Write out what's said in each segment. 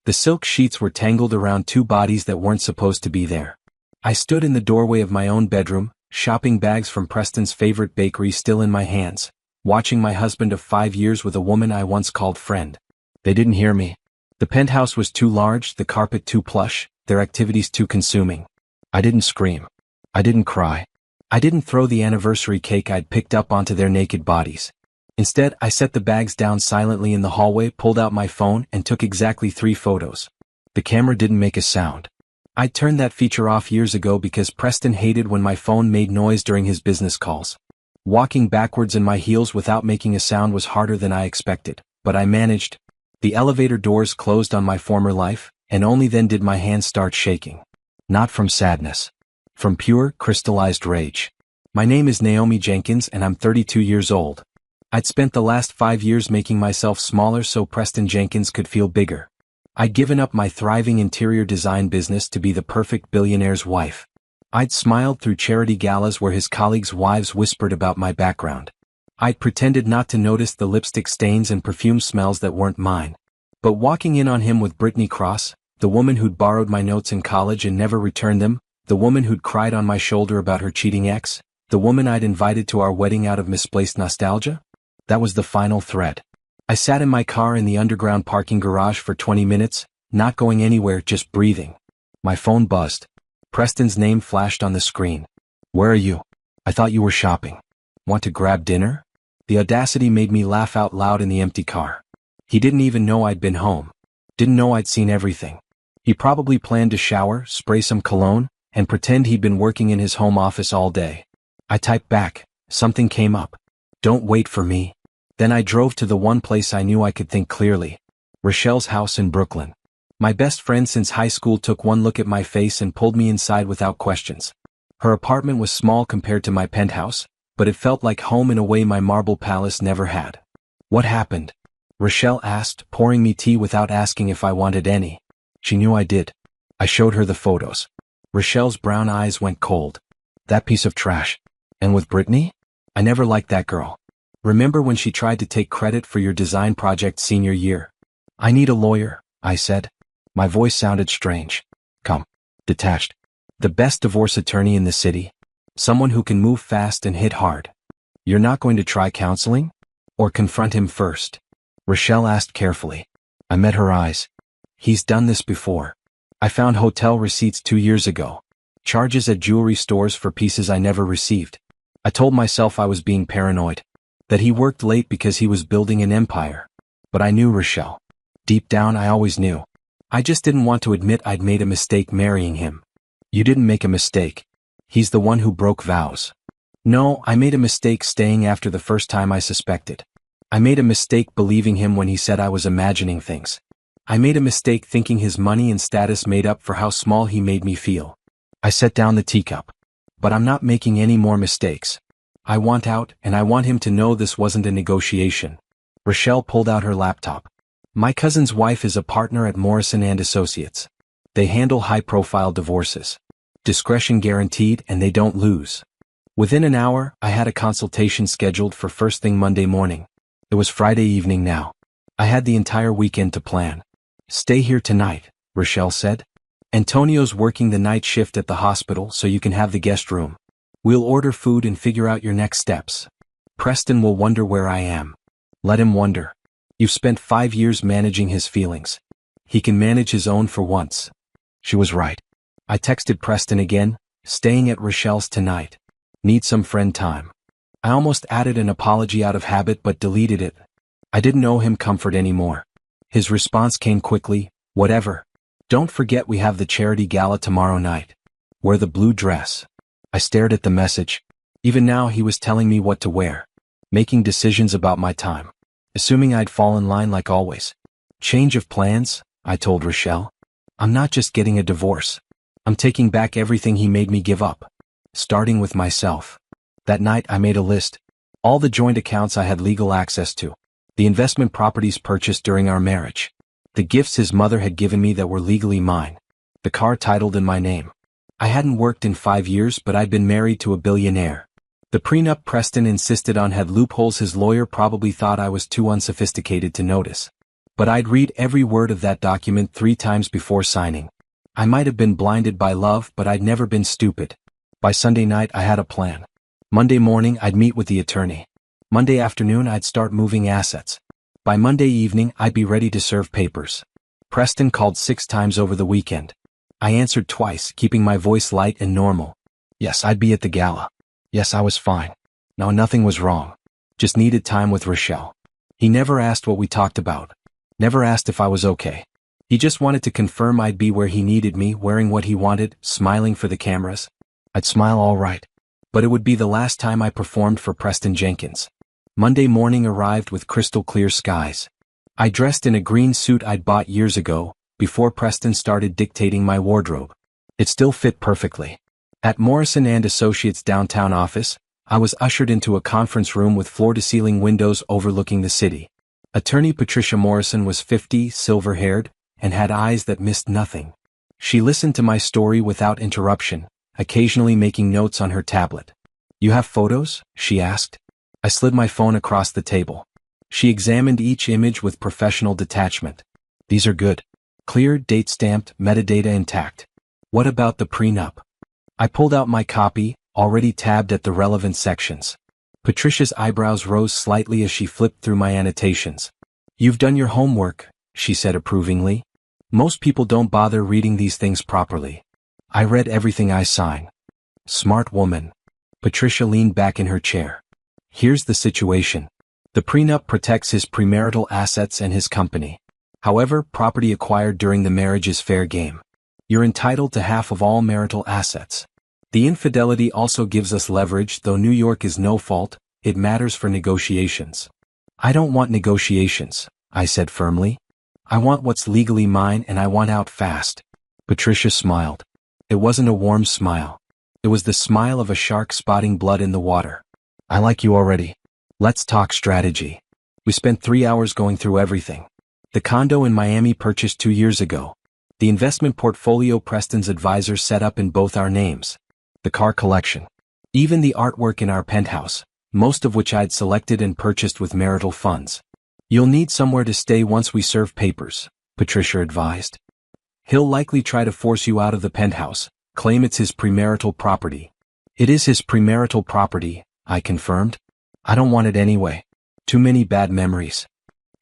The silk sheets were tangled around two bodies that weren't supposed to be there. I stood in the doorway of my own bedroom, shopping bags from Preston's favorite bakery still in my hands, watching my husband of 5 years with a woman I once called friend. They didn't hear me. The penthouse was too large, the carpet too plush, their activities too consuming. I didn't scream. I didn't cry. I didn't throw the anniversary cake I'd picked up onto their naked bodies. Instead, I set the bags down silently in the hallway, pulled out my phone, and took exactly 3 photos. The camera didn't make a sound. I'd turned that feature off years ago because Preston hated when my phone made noise during his business calls. Walking backwards in my heels without making a sound was harder than I expected, but I managed. The elevator doors closed on my former life, and only then did my hands start shaking. Not from sadness. From pure, crystallized rage. My name is Naomi Jenkins and I'm 32 years old. I'd spent the last 5 years making myself smaller so Preston Jenkins could feel bigger. I'd given up my thriving interior design business to be the perfect billionaire's wife. I'd smiled through charity galas where his colleagues' wives whispered about my background. I'd pretended not to notice the lipstick stains and perfume smells that weren't mine. But walking in on him with Brittany Cross, the woman who'd borrowed my notes in college and never returned them, the woman who'd cried on my shoulder about her cheating ex, the woman I'd invited to our wedding out of misplaced nostalgia? That was the final thread. I sat in my car in the underground parking garage for 20 minutes, not going anywhere, just breathing. My phone buzzed. Preston's name flashed on the screen. Where are you? I thought you were shopping. Want to grab dinner? The audacity made me laugh out loud in the empty car. He didn't even know I'd been home. Didn't know I'd seen everything. He probably planned to shower, spray some cologne, and pretend he'd been working in his home office all day. I typed back. Something came up. Don't wait for me. Then I drove to the one place I knew I could think clearly. Rochelle's house in Brooklyn. My best friend since high school took one look at my face and pulled me inside without questions. Her apartment was small compared to my penthouse, but it felt like home in a way my marble palace never had. What happened? Rochelle asked, pouring me tea without asking if I wanted any. She knew I did. I showed her the photos. Rochelle's brown eyes went cold. That piece of trash. And with Brittany? I never liked that girl. Remember when she tried to take credit for your design project senior year? I need a lawyer, I said. My voice sounded strange. Come. Detached. The best divorce attorney in the city. Someone who can move fast and hit hard. You're not going to try counseling? Or confront him first? Rochelle asked carefully. I met her eyes. He's done this before. I found hotel receipts 2 years ago. Charges at jewelry stores for pieces I never received. I told myself I was being paranoid. That he worked late because he was building an empire. But I knew Rochelle. Deep down I always knew. I just didn't want to admit I'd made a mistake marrying him. You didn't make a mistake. He's the one who broke vows. No, I made a mistake staying after the first time I suspected. I made a mistake believing him when he said I was imagining things. I made a mistake thinking his money and status made up for how small he made me feel. I set down the teacup. But I'm not making any more mistakes. I want out, and I want him to know this wasn't a negotiation. Rochelle pulled out her laptop. My cousin's wife is a partner at Morrison & Associates. They handle high-profile divorces. Discretion guaranteed, and they don't lose. Within an hour, I had a consultation scheduled for first thing Monday morning. It was Friday evening now. I had the entire weekend to plan. Stay here tonight, Rochelle said. Antonio's working the night shift at the hospital so you can have the guest room. We'll order food and figure out your next steps. Preston will wonder where I am. Let him wonder. You've spent 5 years managing his feelings. He can manage his own for once. She was right. I texted Preston again, staying at Rochelle's tonight. Need some friend time. I almost added an apology out of habit but deleted it. I didn't owe him comfort anymore. His response came quickly, whatever. Don't forget we have the charity gala tomorrow night. Wear the blue dress. I stared at the message. Even now he was telling me what to wear. Making decisions about my time. Assuming I'd fall in line like always. Change of plans, I told Rochelle. I'm not just getting a divorce. I'm taking back everything he made me give up. Starting with myself. That night I made a list. All the joint accounts I had legal access to. The investment properties purchased during our marriage. The gifts his mother had given me that were legally mine. The car titled in my name. I hadn't worked in 5 years but I'd been married to a billionaire. The prenup Preston insisted on had loopholes his lawyer probably thought I was too unsophisticated to notice. But I'd read every word of that document 3 times before signing. I might have been blinded by love, but I'd never been stupid. By Sunday night I had a plan. Monday morning I'd meet with the attorney. Monday afternoon I'd start moving assets. By Monday evening I'd be ready to serve papers. Preston called 6 times over the weekend. I answered twice, keeping my voice light and normal. Yes, I'd be at the gala. Yes, I was fine. No, nothing was wrong. Just needed time with Rochelle. He never asked what we talked about. Never asked if I was okay. He just wanted to confirm I'd be where he needed me, wearing what he wanted, smiling for the cameras. I'd smile all right. But it would be the last time I performed for Preston Jenkins. Monday morning arrived with crystal clear skies. I dressed in a green suit I'd bought years ago, before Preston started dictating my wardrobe. It still fit perfectly. At Morrison & Associates' downtown office, I was ushered into a conference room with floor-to-ceiling windows overlooking the city. Attorney Patricia Morrison was 50, silver-haired, and had eyes that missed nothing. She listened to my story without interruption, occasionally making notes on her tablet. "You have photos?" she asked. I slid my phone across the table. She examined each image with professional detachment. "These are good. Clear, date-stamped, metadata intact. What about the prenup?" I pulled out my copy, already tabbed at the relevant sections. Patricia's eyebrows rose slightly as she flipped through my annotations. "You've done your homework," she said approvingly. "Most people don't bother reading these things properly." I read everything I sign. Smart woman. Patricia leaned back in her chair. "Here's the situation. The prenup protects his premarital assets and his company. However, property acquired during the marriage is fair game. You're entitled to half of all marital assets. The infidelity also gives us leverage, though New York is no fault, it matters for negotiations." "I don't want negotiations," I said firmly. "I want what's legally mine and I want out fast." Patricia smiled. It wasn't a warm smile. It was the smile of a shark spotting blood in the water. "I like you already. Let's talk strategy." We spent 3 hours going through everything. The condo in Miami purchased 2 years ago. The investment portfolio Preston's advisor set up in both our names. The car collection. Even the artwork in our penthouse, most of which I'd selected and purchased with marital funds. "You'll need somewhere to stay once we serve papers," Patricia advised. "He'll likely try to force you out of the penthouse, claim it's his premarital property." "It is his premarital property," I confirmed. "I don't want it anyway. Too many bad memories."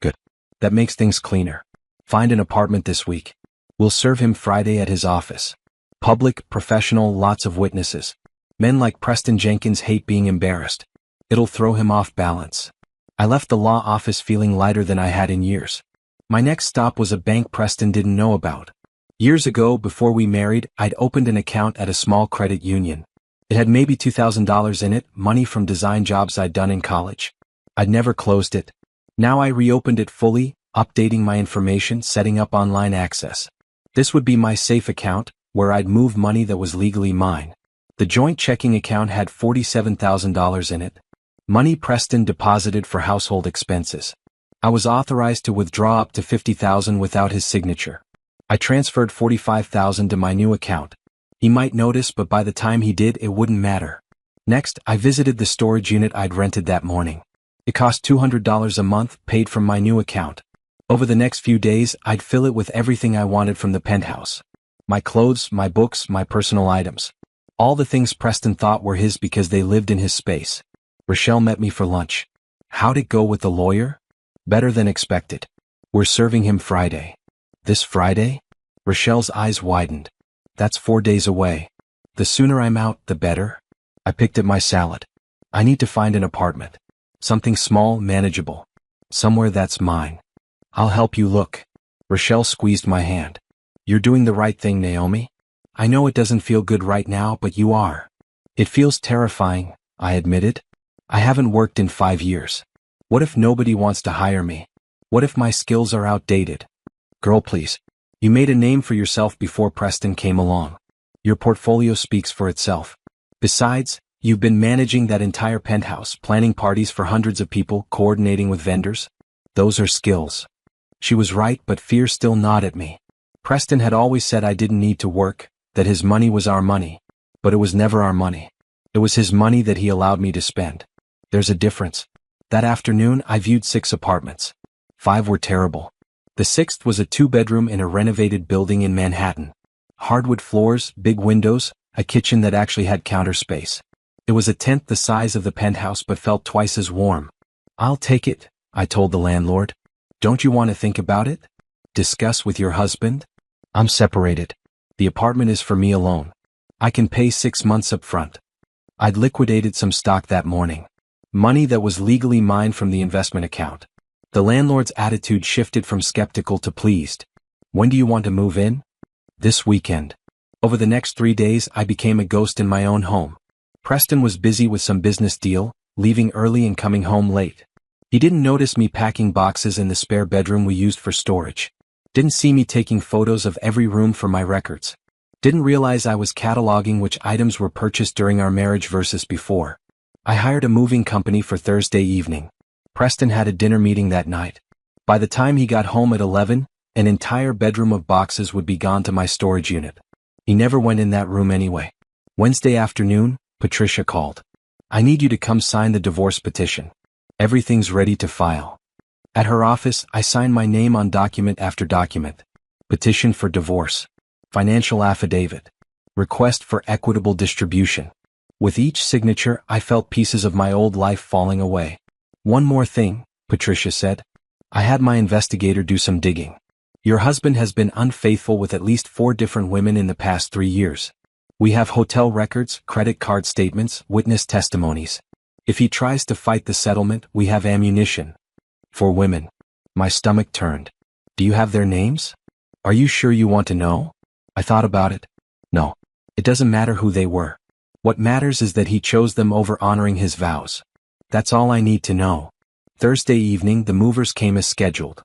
"Good. That makes things cleaner. Find an apartment this week. We'll serve him Friday at his office. Public, professional, lots of witnesses. Men like Preston Jenkins hate being embarrassed. It'll throw him off balance." I left the law office feeling lighter than I had in years. My next stop was a bank Preston didn't know about. Years ago, before we married, I'd opened an account at a small credit union. It had maybe $2,000 in it, money from design jobs I'd done in college. I'd never closed it. Now I reopened it fully, updating my information, setting up online access. This would be my safe account, where I'd move money that was legally mine. The joint checking account had $47,000 in it. Money Preston deposited for household expenses. I was authorized to withdraw up to $50,000 without his signature. I transferred $45,000 to my new account. He might notice, but by the time he did, it wouldn't matter. Next, I visited the storage unit I'd rented that morning. It cost $200 a month, paid from my new account. Over the next few days, I'd fill it with everything I wanted from the penthouse. My clothes, my books, my personal items. All the things Preston thought were his because they lived in his space. Rochelle met me for lunch. "How'd it go with the lawyer?" "Better than expected. We're serving him Friday." "This Friday?" Rochelle's eyes widened. "That's 4 days away. The sooner I'm out, the better." I picked at my salad. "I need to find an apartment. Something small, manageable. Somewhere that's mine." "I'll help you look." Rochelle squeezed my hand. "You're doing the right thing, Naomi. I know it doesn't feel good right now, but you are." "It feels terrifying," I admitted. "I haven't worked in 5 years. What if nobody wants to hire me? What if my skills are outdated?" "Girl, please. You made a name for yourself before Preston came along. Your portfolio speaks for itself. Besides, you've been managing that entire penthouse, planning parties for hundreds of people, coordinating with vendors. Those are skills." She was right, but fear still gnawed at me. Preston had always said I didn't need to work, that his money was our money. But it was never our money. It was his money that he allowed me to spend. There's a difference. That afternoon, I viewed 6 apartments. 5 were terrible. The sixth was a two-bedroom in a renovated building in Manhattan. Hardwood floors, big windows, a kitchen that actually had counter space. It was a tenth the size of the penthouse but felt twice as warm. "I'll take it," I told the landlord. "Don't you want to think about it? Discuss with your husband?" "I'm separated. The apartment is for me alone. I can pay 6 months up front." I'd liquidated some stock that morning. Money that was legally mine from the investment account. The landlord's attitude shifted from skeptical to pleased. "When do you want to move in?" "This weekend." Over the next 3 days I became a ghost in my own home. Preston was busy with some business deal, leaving early and coming home late. He didn't notice me packing boxes in the spare bedroom we used for storage. Didn't see me taking photos of every room for my records. Didn't realize I was cataloging which items were purchased during our marriage versus before. I hired a moving company for Thursday evening. Preston had a dinner meeting that night. By the time he got home at 11, an entire bedroom of boxes would be gone to my storage unit. He never went in that room anyway. Wednesday afternoon, Patricia called. "I need you to come sign the divorce petition. Everything's ready to file." At her office, I signed my name on document after document. Petition for divorce. Financial affidavit. Request for equitable distribution. With each signature, I felt pieces of my old life falling away. "One more thing," Patricia said. I had my investigator do some digging. "Your husband has been unfaithful with at least 4 different women in the past 3 years. We have hotel records, credit card statements, witness testimonies. If he tries to fight the settlement, we have ammunition." 4 women. My stomach turned. "Do you have their names? Are you sure you want to know?" I thought about it. "No. It doesn't matter who they were. What matters is that he chose them over honoring his vows. That's all I need to know." Thursday evening the movers came as scheduled.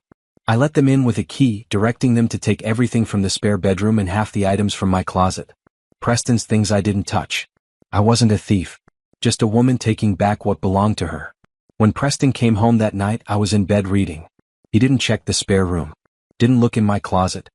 I let them in with a key, directing them to take everything from the spare bedroom and half the items from my closet. Preston's things I didn't touch. I wasn't a thief. Just a woman taking back what belonged to her. When Preston came home that night I was in bed reading. He didn't check the spare room. Didn't look in my closet.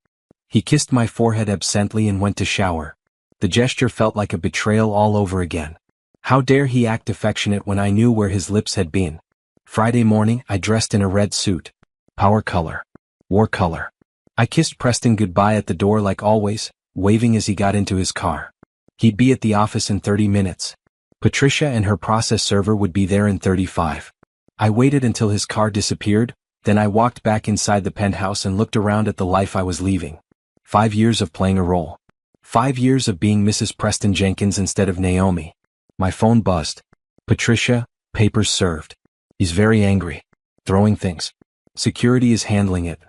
He kissed my forehead absently and went to shower. The gesture felt like a betrayal all over again. How dare he act affectionate when I knew where his lips had been? Friday morning I dressed in a red suit. Power color. War color. I kissed Preston goodbye at the door like always, waving as he got into his car. He'd be at the office in 30 minutes. Patricia and her process server would be there in 35. I waited until his car disappeared, then I walked back inside the penthouse and looked around at the life I was leaving. 5 years of playing a role. 5 years of being Mrs. Preston Jenkins instead of Naomi. My phone buzzed. "Patricia, papers served." "He's very angry. Throwing things. Security is handling it."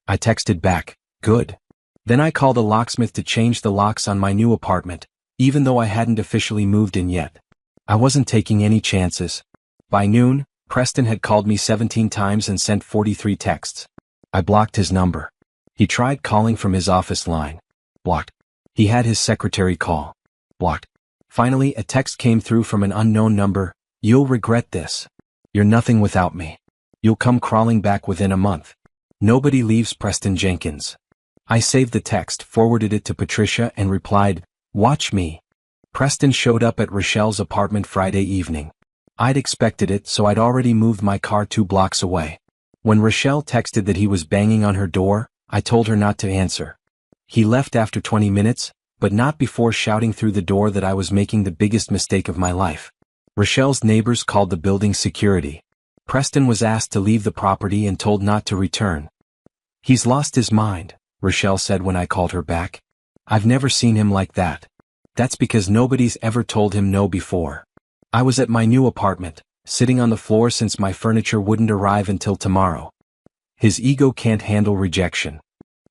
I texted back, "Good." Then I called a locksmith to change the locks on my new apartment, even though I hadn't officially moved in yet. I wasn't taking any chances. By noon, Preston had called me 17 times and sent 43 texts. I blocked his number. He tried calling from his office line. Blocked. He had his secretary call. Blocked. Finally, a text came through from an unknown number. "You'll regret this. You're nothing without me. You'll come crawling back within a month. Nobody leaves Preston Jenkins." I saved the text, forwarded it to Patricia and replied, "Watch me." Preston showed up at Rochelle's apartment Friday evening. I'd expected it, so I'd already moved my car 2 blocks away. When Rochelle texted that he was banging on her door, I told her not to answer. He left after 20 minutes, but not before shouting through the door that I was making the biggest mistake of my life. Rochelle's neighbors called the building security. Preston was asked to leave the property and told not to return. "He's lost his mind," Rochelle said when I called her back. "I've never seen him like that." "That's because nobody's ever told him no before." I was at my new apartment, sitting on the floor since my furniture wouldn't arrive until tomorrow. His ego can't handle rejection.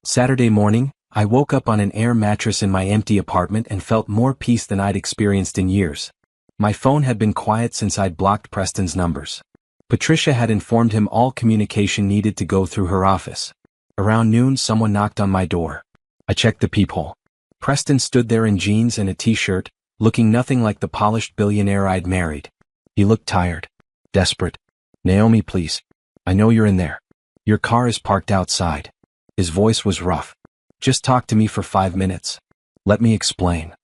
Saturday morning, I woke up on an air mattress in my empty apartment and felt more peace than I'd experienced in years. My phone had been quiet since I'd blocked Preston's numbers. Patricia had informed him all communication needed to go through her office. Around noon someone knocked on my door. I checked the peephole. Preston stood there in jeans and a t-shirt, looking nothing like the polished billionaire I'd married. He looked tired. Desperate. "Naomi, please. I know you're in there. Your car is parked outside." His voice was rough. "Just talk to me for 5 minutes. Let me explain."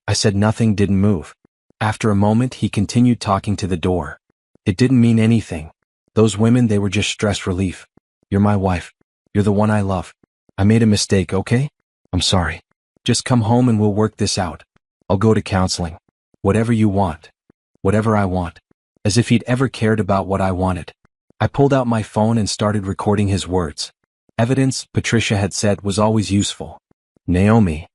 I said nothing, didn't move. After a moment he continued talking to the door. "It didn't mean anything. Those women, they were just stress relief. You're my wife. You're the one I love. I made a mistake, okay? I'm sorry. Just come home and we'll work this out. I'll go to counseling. Whatever you want. Whatever I want. As if he'd ever cared about what I wanted. I pulled out my phone and started recording his words. Evidence, Patricia had said, was always useful. Naomi.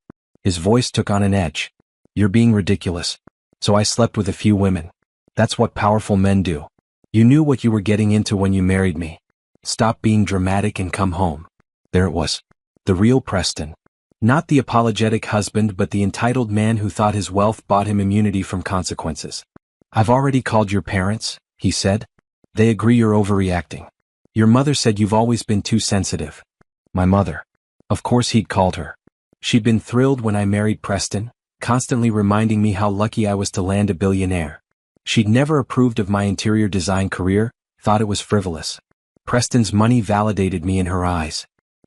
His voice took on an edge. You're being ridiculous. So I slept with a few women. That's what powerful men do. You knew what you were getting into when you married me. Stop being dramatic and come home. There it was. The real Preston. Not the apologetic husband but the entitled man who thought his wealth bought him immunity from consequences. I've already called your parents, he said. They agree you're overreacting. Your mother said you've always been too sensitive. My mother. Of course he'd called her. She'd been thrilled when I married Preston, constantly reminding me how lucky I was to land a billionaire. She'd never approved of my interior design career, thought it was frivolous. Preston's money validated me in her eyes.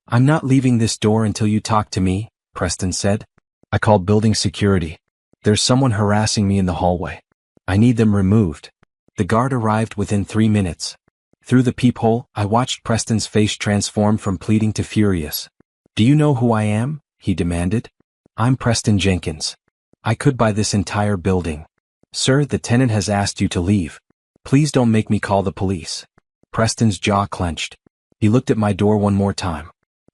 I'm not leaving this door until you talk to me, Preston said. I called building security. There's someone harassing me in the hallway. I need them removed. The guard arrived within 3 minutes. Through the peephole, I watched Preston's face transform from pleading to furious. Do you know who I am? He demanded. I'm Preston Jenkins. I could buy this entire building. Sir, the tenant has asked you to leave. Please don't make me call the police. Preston's jaw clenched. He looked at my door one more time.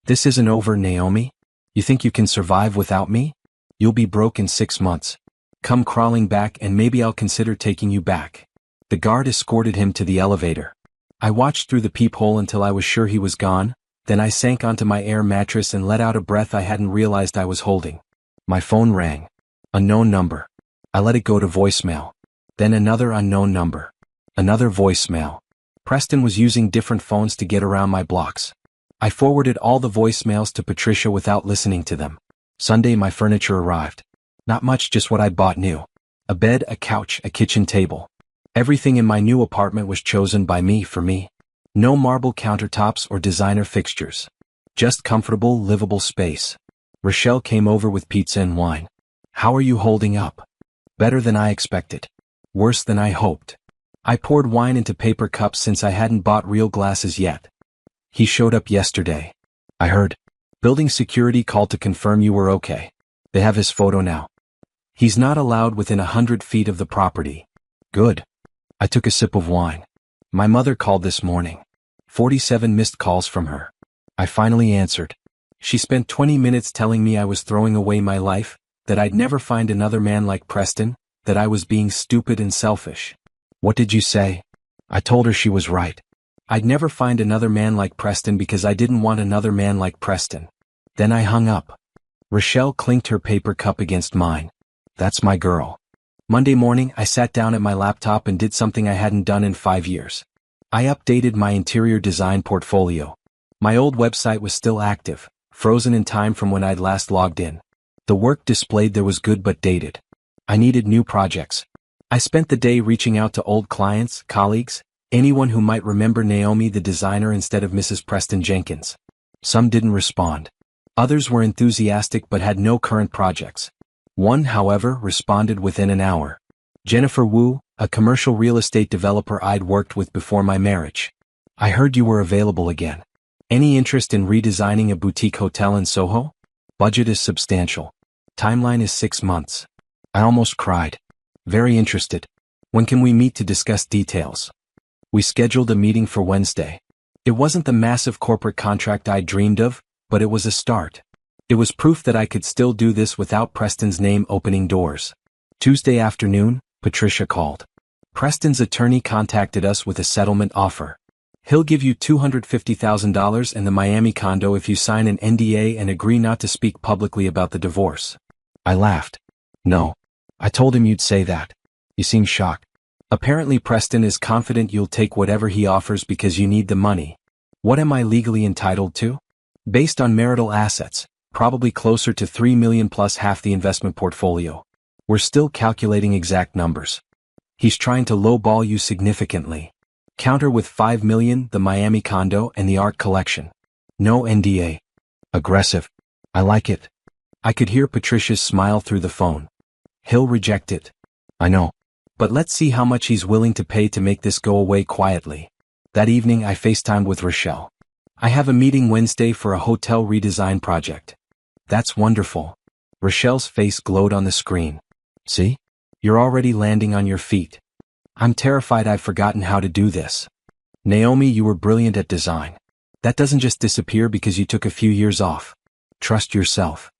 This isn't over, Naomi. You think you can survive without me? You'll be broke in 6 months. Come crawling back and maybe I'll consider taking you back. The guard escorted him to the elevator. I watched through the peephole until I was sure he was gone, then I sank onto my air mattress and let out a breath I hadn't realized I was holding. My phone rang. Unknown number. I let it go to voicemail. Then another unknown number. Another voicemail. Preston was using different phones to get around my blocks. I forwarded all the voicemails to Patricia without listening to them. Sunday my furniture arrived. Not much, just what I'd bought new. A bed, a couch, a kitchen table. Everything in my new apartment was chosen by me for me. No marble countertops or designer fixtures. Just comfortable, livable space. Rochelle came over with pizza and wine. How are you holding up? Better than I expected. Worse than I hoped. I poured wine into paper cups since I hadn't bought real glasses yet. He showed up yesterday. I heard. Building security called to confirm you were okay. They have his photo now. He's not allowed within 100 feet of the property. Good. I took a sip of wine. My mother called this morning. 47 missed calls from her. I finally answered. She spent 20 minutes telling me I was throwing away my life, that I'd never find another man like Preston, that I was being stupid and selfish. What did you say? I told her she was right. I'd never find another man like Preston because I didn't want another man like Preston. Then I hung up. Rochelle clinked her paper cup against mine. That's my girl. Monday morning, I sat down at my laptop and did something I hadn't done in 5 years. I updated my interior design portfolio. My old website was still active, frozen in time from when I'd last logged in. The work displayed there was good but dated. I needed new projects. I spent the day reaching out to old clients, colleagues, anyone who might remember Naomi the designer instead of Mrs. Preston Jenkins. Some didn't respond. Others were enthusiastic but had no current projects. One, however, responded within an hour. Jennifer Wu, a commercial real estate developer I'd worked with before my marriage. I heard you were available again. Any interest in redesigning a boutique hotel in Soho? Budget is substantial. Timeline is 6 months. I almost cried. Very interested. When can we meet to discuss details? We scheduled a meeting for Wednesday. It wasn't the massive corporate contract I dreamed of, but it was a start. It was proof that I could still do this without Preston's name opening doors. Tuesday afternoon, Patricia called. Preston's attorney contacted us with a settlement offer. He'll give you $250,000 and the Miami condo if you sign an NDA and agree not to speak publicly about the divorce. I laughed. No. I told him you'd say that. You seem shocked. Apparently Preston is confident you'll take whatever he offers because you need the money. What am I legally entitled to? Based on marital assets, probably closer to $3 million plus half the investment portfolio. We're still calculating exact numbers. He's trying to lowball you significantly. Counter with $5 million, the Miami condo and the art collection. No NDA. Aggressive. I like it. I could hear Patricia's smile through the phone. He'll reject it. I know. But let's see how much he's willing to pay to make this go away quietly. That evening I FaceTimed with Rochelle. I have a meeting Wednesday for a hotel redesign project. That's wonderful. Rochelle's face glowed on the screen. See? You're already landing on your feet. I'm terrified I've forgotten how to do this. Naomi, you were brilliant at design. That doesn't just disappear because you took a few years off. Trust yourself.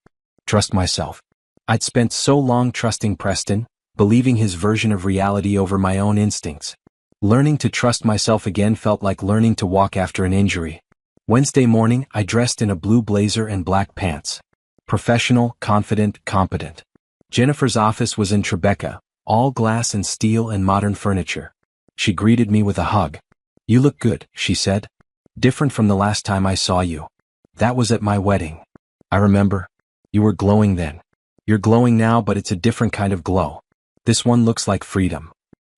Trust myself. I'd spent so long trusting Preston, believing his version of reality over my own instincts. Learning to trust myself again felt like learning to walk after an injury. Wednesday morning, I dressed in a blue blazer and black pants. Professional, confident, competent. Jennifer's office was in Tribeca, all glass and steel and modern furniture. She greeted me with a hug. You look good, she said. Different from the last time I saw you. That was at my wedding. I remember. You were glowing then. You're glowing now, but it's a different kind of glow. This one looks like freedom.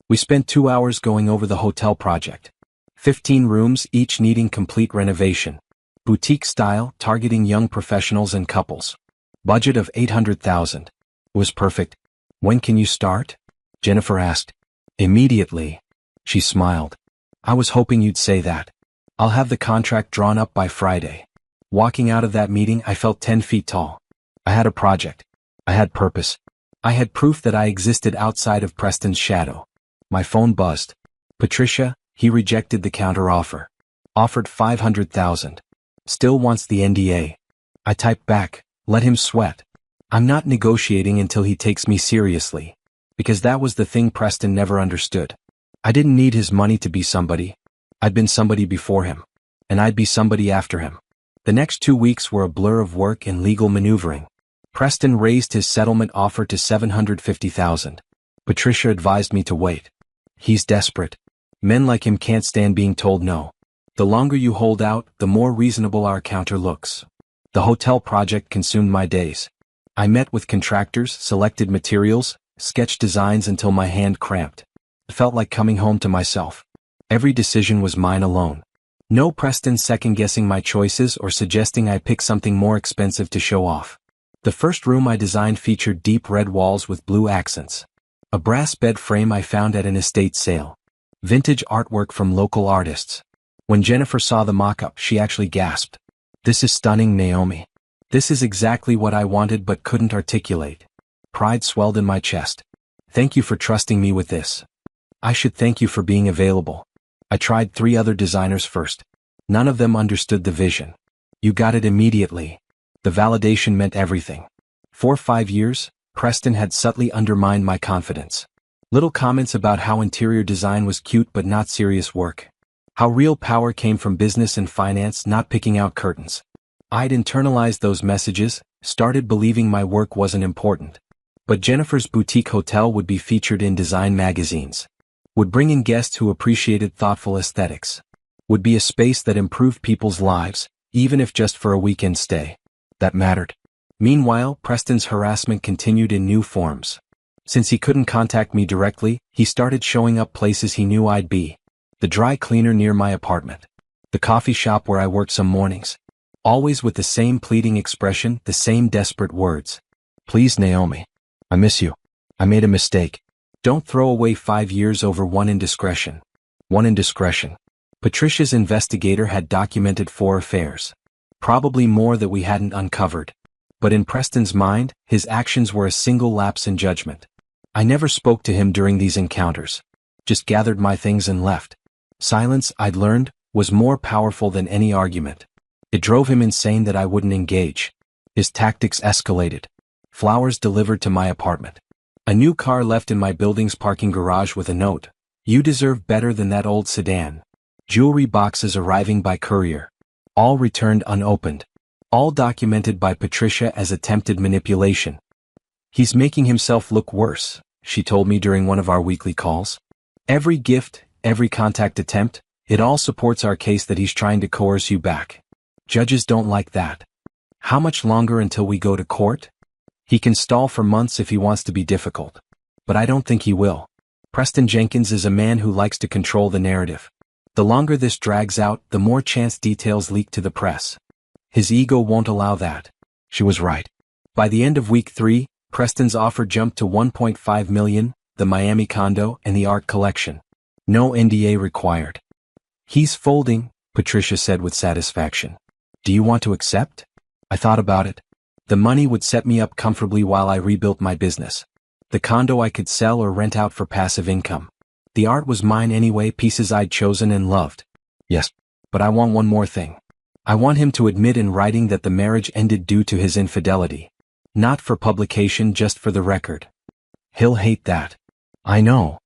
We spent 2 hours going over the hotel project. 15 rooms, each needing complete renovation. Boutique style, targeting young professionals and couples. Budget of $800,000. Was perfect. When can you start? Jennifer asked. Immediately. She smiled. I was hoping you'd say that. I'll have the contract drawn up by Friday. Walking out of that meeting, I felt 10 feet tall. I had a project. I had purpose. I had proof that I existed outside of Preston's shadow. My phone buzzed. Patricia, he rejected the counteroffer. Offered $500,000. Still wants the NDA. I typed back, let him sweat. I'm not negotiating until he takes me seriously. Because that was the thing Preston never understood. I didn't need his money to be somebody. I'd been somebody before him. And I'd be somebody after him. The next 2 weeks were a blur of work and legal maneuvering. Preston raised his settlement offer to $750,000. Patricia advised me to wait. He's desperate. Men like him can't stand being told no. The longer you hold out, the more reasonable our counter looks. The hotel project consumed my days. I met with contractors, selected materials, sketched designs until my hand cramped. It felt like coming home to myself. Every decision was mine alone. No Preston second-guessing my choices or suggesting I pick something more expensive to show off. The first room I designed featured deep red walls with blue accents. A brass bed frame I found at an estate sale. Vintage artwork from local artists. When Jennifer saw the mock-up, she actually gasped. This is stunning, Naomi. This is exactly what I wanted but couldn't articulate. Pride swelled in my chest. Thank you for trusting me with this. I should thank you for being available. I tried 3 other designers first. None of them understood the vision. You got it immediately. The validation meant everything. For 5 years, Preston had subtly undermined my confidence. Little comments about how interior design was cute but not serious work. How real power came from business and finance, not picking out curtains. I'd internalized those messages, started believing my work wasn't important. But Jennifer's boutique hotel would be featured in design magazines. Would bring in guests who appreciated thoughtful aesthetics. Would be a space that improved people's lives, even if just for a weekend stay. That mattered. Meanwhile, Preston's harassment continued in new forms. Since he couldn't contact me directly, he started showing up places he knew I'd be. The dry cleaner near my apartment. The coffee shop where I worked some mornings. Always with the same pleading expression, the same desperate words. Please, Naomi. I miss you. I made a mistake. Don't throw away 5 years over one indiscretion. One indiscretion. Patricia's investigator had documented 4 affairs. Probably more that we hadn't uncovered. But in Preston's mind, his actions were a single lapse in judgment. I never spoke to him during these encounters. Just gathered my things and left. Silence, I'd learned, was more powerful than any argument. It drove him insane that I wouldn't engage. His tactics escalated. Flowers delivered to my apartment. A new car left in my building's parking garage with a note. You deserve better than that old sedan. Jewelry boxes arriving by courier. All returned unopened. All documented by Patricia as attempted manipulation. He's making himself look worse, she told me during one of our weekly calls. Every gift, every contact attempt, it all supports our case that he's trying to coerce you back. Judges don't like that. How much longer until we go to court? He can stall for months if he wants to be difficult. But I don't think he will. Preston Jenkins is a man who likes to control the narrative. The longer this drags out, the more chance details leak to the press. His ego won't allow that. She was right. By the end of week 3, Preston's offer jumped to $1.5 million, the Miami condo and the art collection. No NDA required. He's folding, Patricia said with satisfaction. Do you want to accept? I thought about it. The money would set me up comfortably while I rebuilt my business. The condo I could sell or rent out for passive income. The art was mine anyway, pieces I'd chosen and loved. Yes, but I want one more thing. I want him to admit in writing that the marriage ended due to his infidelity. Not for publication, just for the record. He'll hate that. I know.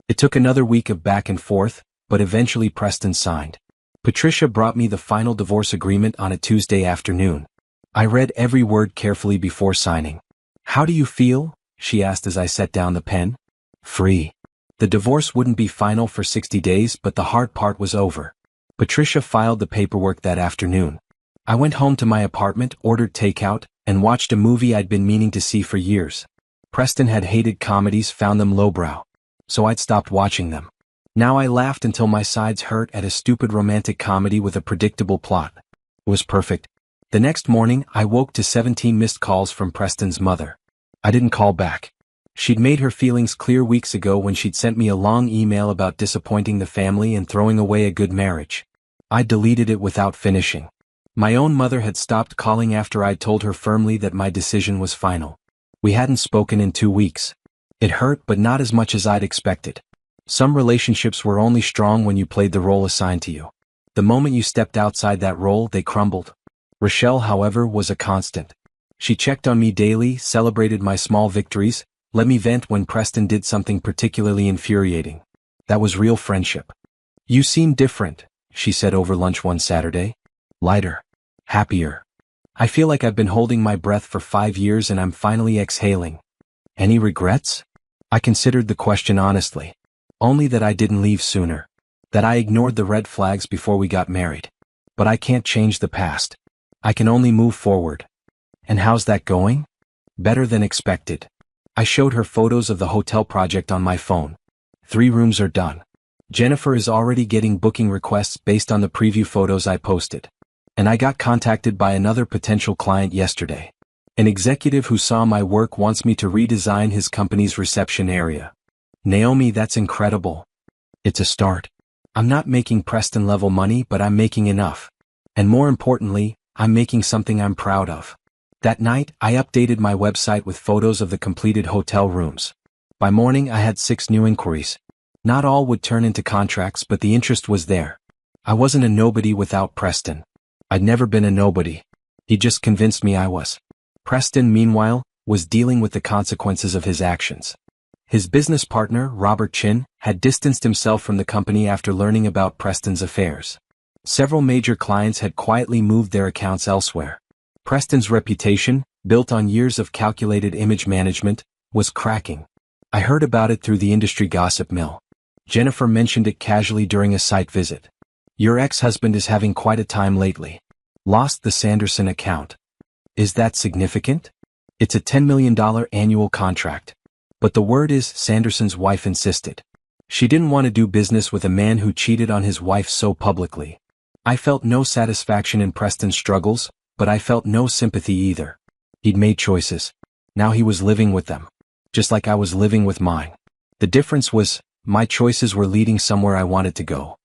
It took another week of back and forth, but eventually Preston signed. Patricia brought me the final divorce agreement on a Tuesday afternoon. I read every word carefully before signing. How do you feel? She asked as I set down the pen. Free. The divorce wouldn't be final for 60 days, but the hard part was over. Patricia filed the paperwork that afternoon. I went home to my apartment, ordered takeout, and watched a movie I'd been meaning to see for years. Preston had hated comedies, found them lowbrow. So I'd stopped watching them. Now I laughed until my sides hurt at a stupid romantic comedy with a predictable plot. It was perfect. The next morning, I woke to 17 missed calls from Preston's mother. I didn't call back. She'd made her feelings clear weeks ago when she'd sent me a long email about disappointing the family and throwing away a good marriage. I deleted it without finishing. My own mother had stopped calling after I'd told her firmly that my decision was final. We hadn't spoken in 2 weeks. It hurt, but not as much as I'd expected. Some relationships were only strong when you played the role assigned to you. The moment you stepped outside that role, they crumbled. Rochelle, however, was a constant. She checked on me daily, celebrated my small victories, let me vent when Preston did something particularly infuriating. That was real friendship. You seem different, she said over lunch one Saturday. Lighter. Happier. I feel like I've been holding my breath for 5 years and I'm finally exhaling. Any regrets? I considered the question honestly. Only that I didn't leave sooner. That I ignored the red flags before we got married. But I can't change the past. I can only move forward. And how's that going? Better than expected. I showed her photos of the hotel project on my phone. 3 rooms are done. Jennifer is already getting booking requests based on the preview photos I posted. And I got contacted by another potential client yesterday. An executive who saw my work wants me to redesign his company's reception area. Naomi, that's incredible. It's a start. I'm not making Preston-level money, but I'm making enough. And more importantly, I'm making something I'm proud of. That night, I updated my website with photos of the completed hotel rooms. By morning, I had 6 new inquiries. Not all would turn into contracts, but the interest was there. I wasn't a nobody without Preston. I'd never been a nobody. He just convinced me I was. Preston, meanwhile, was dealing with the consequences of his actions. His business partner, Robert Chin, had distanced himself from the company after learning about Preston's affairs. Several major clients had quietly moved their accounts elsewhere. Preston's reputation, built on years of calculated image management, was cracking. I heard about it through the industry gossip mill. Jennifer mentioned it casually during a site visit. Your ex-husband is having quite a time lately. Lost the Sanderson account. Is that significant? It's a $10 million annual contract. But the word is, Sanderson's wife insisted. She didn't want to do business with a man who cheated on his wife so publicly. I felt no satisfaction in Preston's struggles, but I felt no sympathy either. He'd made choices. Now he was living with them. Just like I was living with mine. The difference was, my choices were leading somewhere I wanted to go.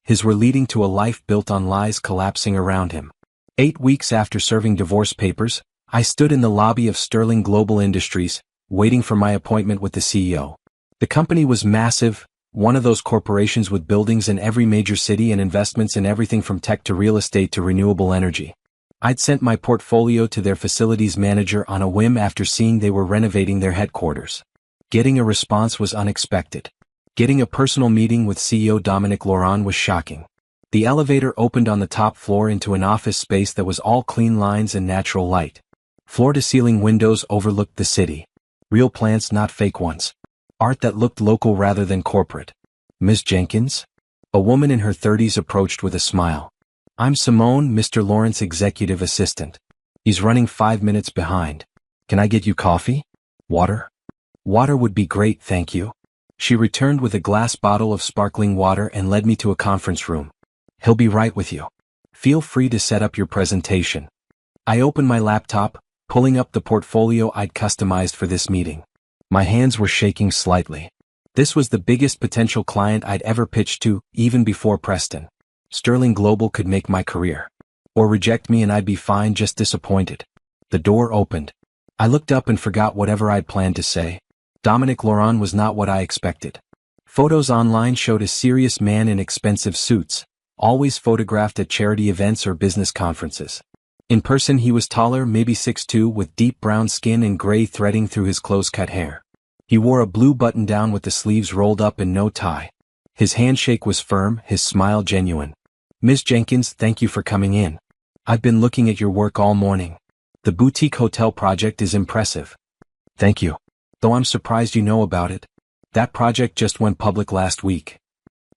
His were leading to a life built on lies collapsing around him. 8 weeks after serving divorce papers, I stood in the lobby of Sterling Global Industries, waiting for my appointment with the CEO. The company was massive, one of those corporations with buildings in every major city and investments in everything from tech to real estate to renewable energy. I'd sent my portfolio to their facilities manager on a whim after seeing they were renovating their headquarters. Getting a response was unexpected. Getting a personal meeting with CEO Dominic Laurent was shocking. The elevator opened on the top floor into an office space that was all clean lines and natural light. Floor-to-ceiling windows overlooked the city. Real plants, not fake ones. Art that looked local rather than corporate. Ms. Jenkins? A woman in her 30s approached with a smile. I'm Simone, Mr. Lawrence executive assistant. He's running 5 minutes behind. Can I get you coffee? Water? Water would be great, thank you. She returned with a glass bottle of sparkling water and led me to a conference room. He'll be right with you. Feel free to set up your presentation. I opened my laptop, pulling up the portfolio I'd customized for this meeting. My hands were shaking slightly. This was the biggest potential client I'd ever pitched to, even before Preston. Sterling Global could make my career. Or reject me and I'd be fine, just disappointed. The door opened. I looked up and forgot whatever I'd planned to say. Dominic Laurent was not what I expected. Photos online showed a serious man in expensive suits, always photographed at charity events or business conferences. In person he was taller, maybe 6'2", with deep brown skin and gray threading through his close-cut hair. He wore a blue button-down with the sleeves rolled up and no tie. His handshake was firm, his smile genuine. "Ms. Jenkins, thank you for coming in. I've been looking at your work all morning. The boutique hotel project is impressive." "Thank you. Though I'm surprised you know about it. That project just went public last week.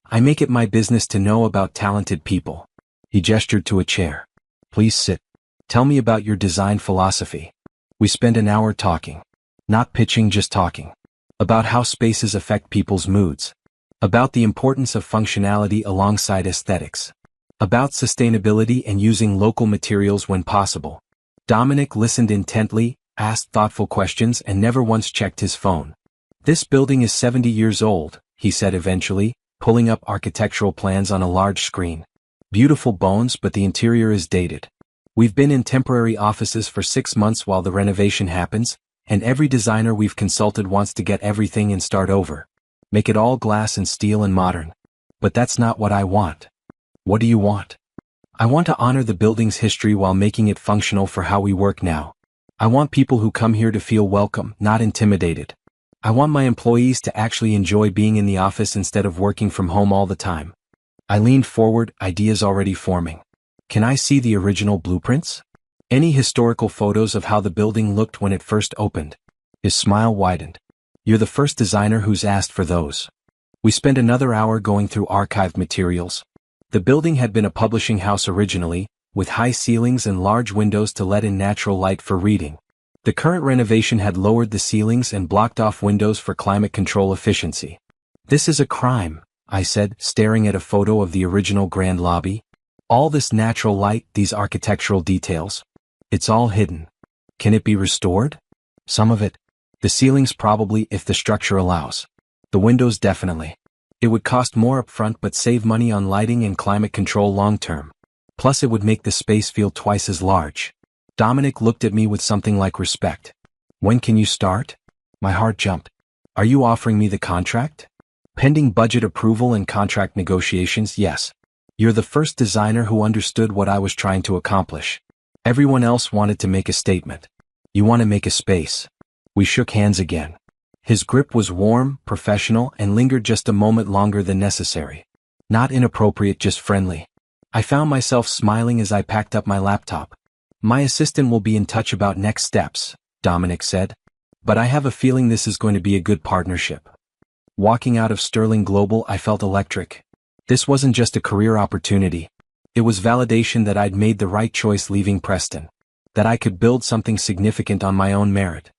I make it my business to know about talented people." He gestured to a chair. "Please sit. Tell me about your design philosophy." We spent an hour talking. Not pitching, just talking. About how spaces affect people's moods. About the importance of functionality alongside aesthetics. About sustainability and using local materials when possible. Dominic listened intently, asked thoughtful questions, and never once checked his phone. "This building is 70 years old," he said eventually, pulling up architectural plans on a large screen. "Beautiful bones, but the interior is dated. We've been in temporary offices for 6 months while the renovation happens, and every designer we've consulted wants to get everything and start over. Make it all glass and steel and modern. But that's not what I want." "What do you want?" "I want to honor the building's history while making it functional for how we work now. I want people who come here to feel welcome, not intimidated. I want my employees to actually enjoy being in the office instead of working from home all the time." I leaned forward, ideas already forming. "Can I see the original blueprints? Any historical photos of how the building looked when it first opened?" His smile widened. "You're the first designer who's asked for those." We spent another hour going through archived materials. The building had been a publishing house originally, with high ceilings and large windows to let in natural light for reading. The current renovation had lowered the ceilings and blocked off windows for climate control efficiency. "This is a crime," I said, staring at a photo of the original grand lobby. "All this natural light, these architectural details. It's all hidden. Can it be restored?" "Some of it. The ceilings probably, if the structure allows. The windows definitely. It would cost more upfront but save money on lighting and climate control long-term. Plus it would make the space feel twice as large." Dominic looked at me with something like respect. "When can you start?" My heart jumped. "Are you offering me the contract?" "Pending budget approval and contract negotiations, yes. You're the first designer who understood what I was trying to accomplish. Everyone else wanted to make a statement. You want to make a space." We shook hands again. His grip was warm, professional, and lingered just a moment longer than necessary. Not inappropriate, just friendly. I found myself smiling as I packed up my laptop. "My assistant will be in touch about next steps," Dominic said. "But I have a feeling this is going to be a good partnership." Walking out of Sterling Global, I felt electric. This wasn't just a career opportunity. It was validation that I'd made the right choice leaving Preston. That I could build something significant on my own merit.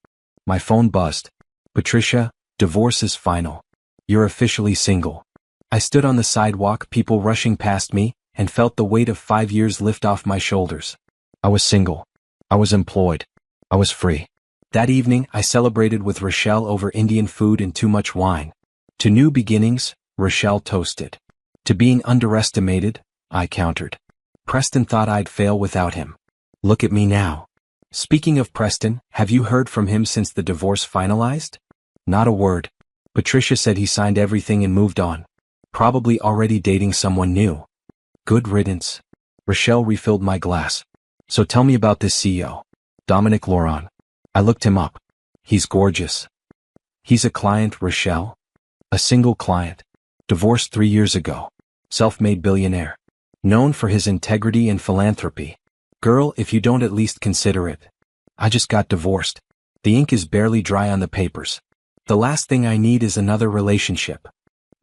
My phone buzzed. "Patricia, divorce is final. You're officially single." I stood on the sidewalk, people rushing past me, and felt the weight of 5 years lift off my shoulders. I was single. I was employed. I was free. That evening, I celebrated with Rochelle over Indian food and too much wine. To new beginnings, Rochelle toasted. To being underestimated, I countered. Preston thought I'd fail without him. Look at me now. Speaking of Preston, have you heard from him since the divorce finalized? Not a word. Patricia said he signed everything and moved on. Probably already dating someone new. Good riddance. Rochelle refilled my glass. So tell me about this CEO. Dominic Laurent. I looked him up. He's gorgeous. He's a client, Rochelle. A single client. Divorced 3 years ago. Self-made billionaire. Known for his integrity and philanthropy. Girl, if you don't at least consider it. I just got divorced. The ink is barely dry on the papers. The last thing I need is another relationship.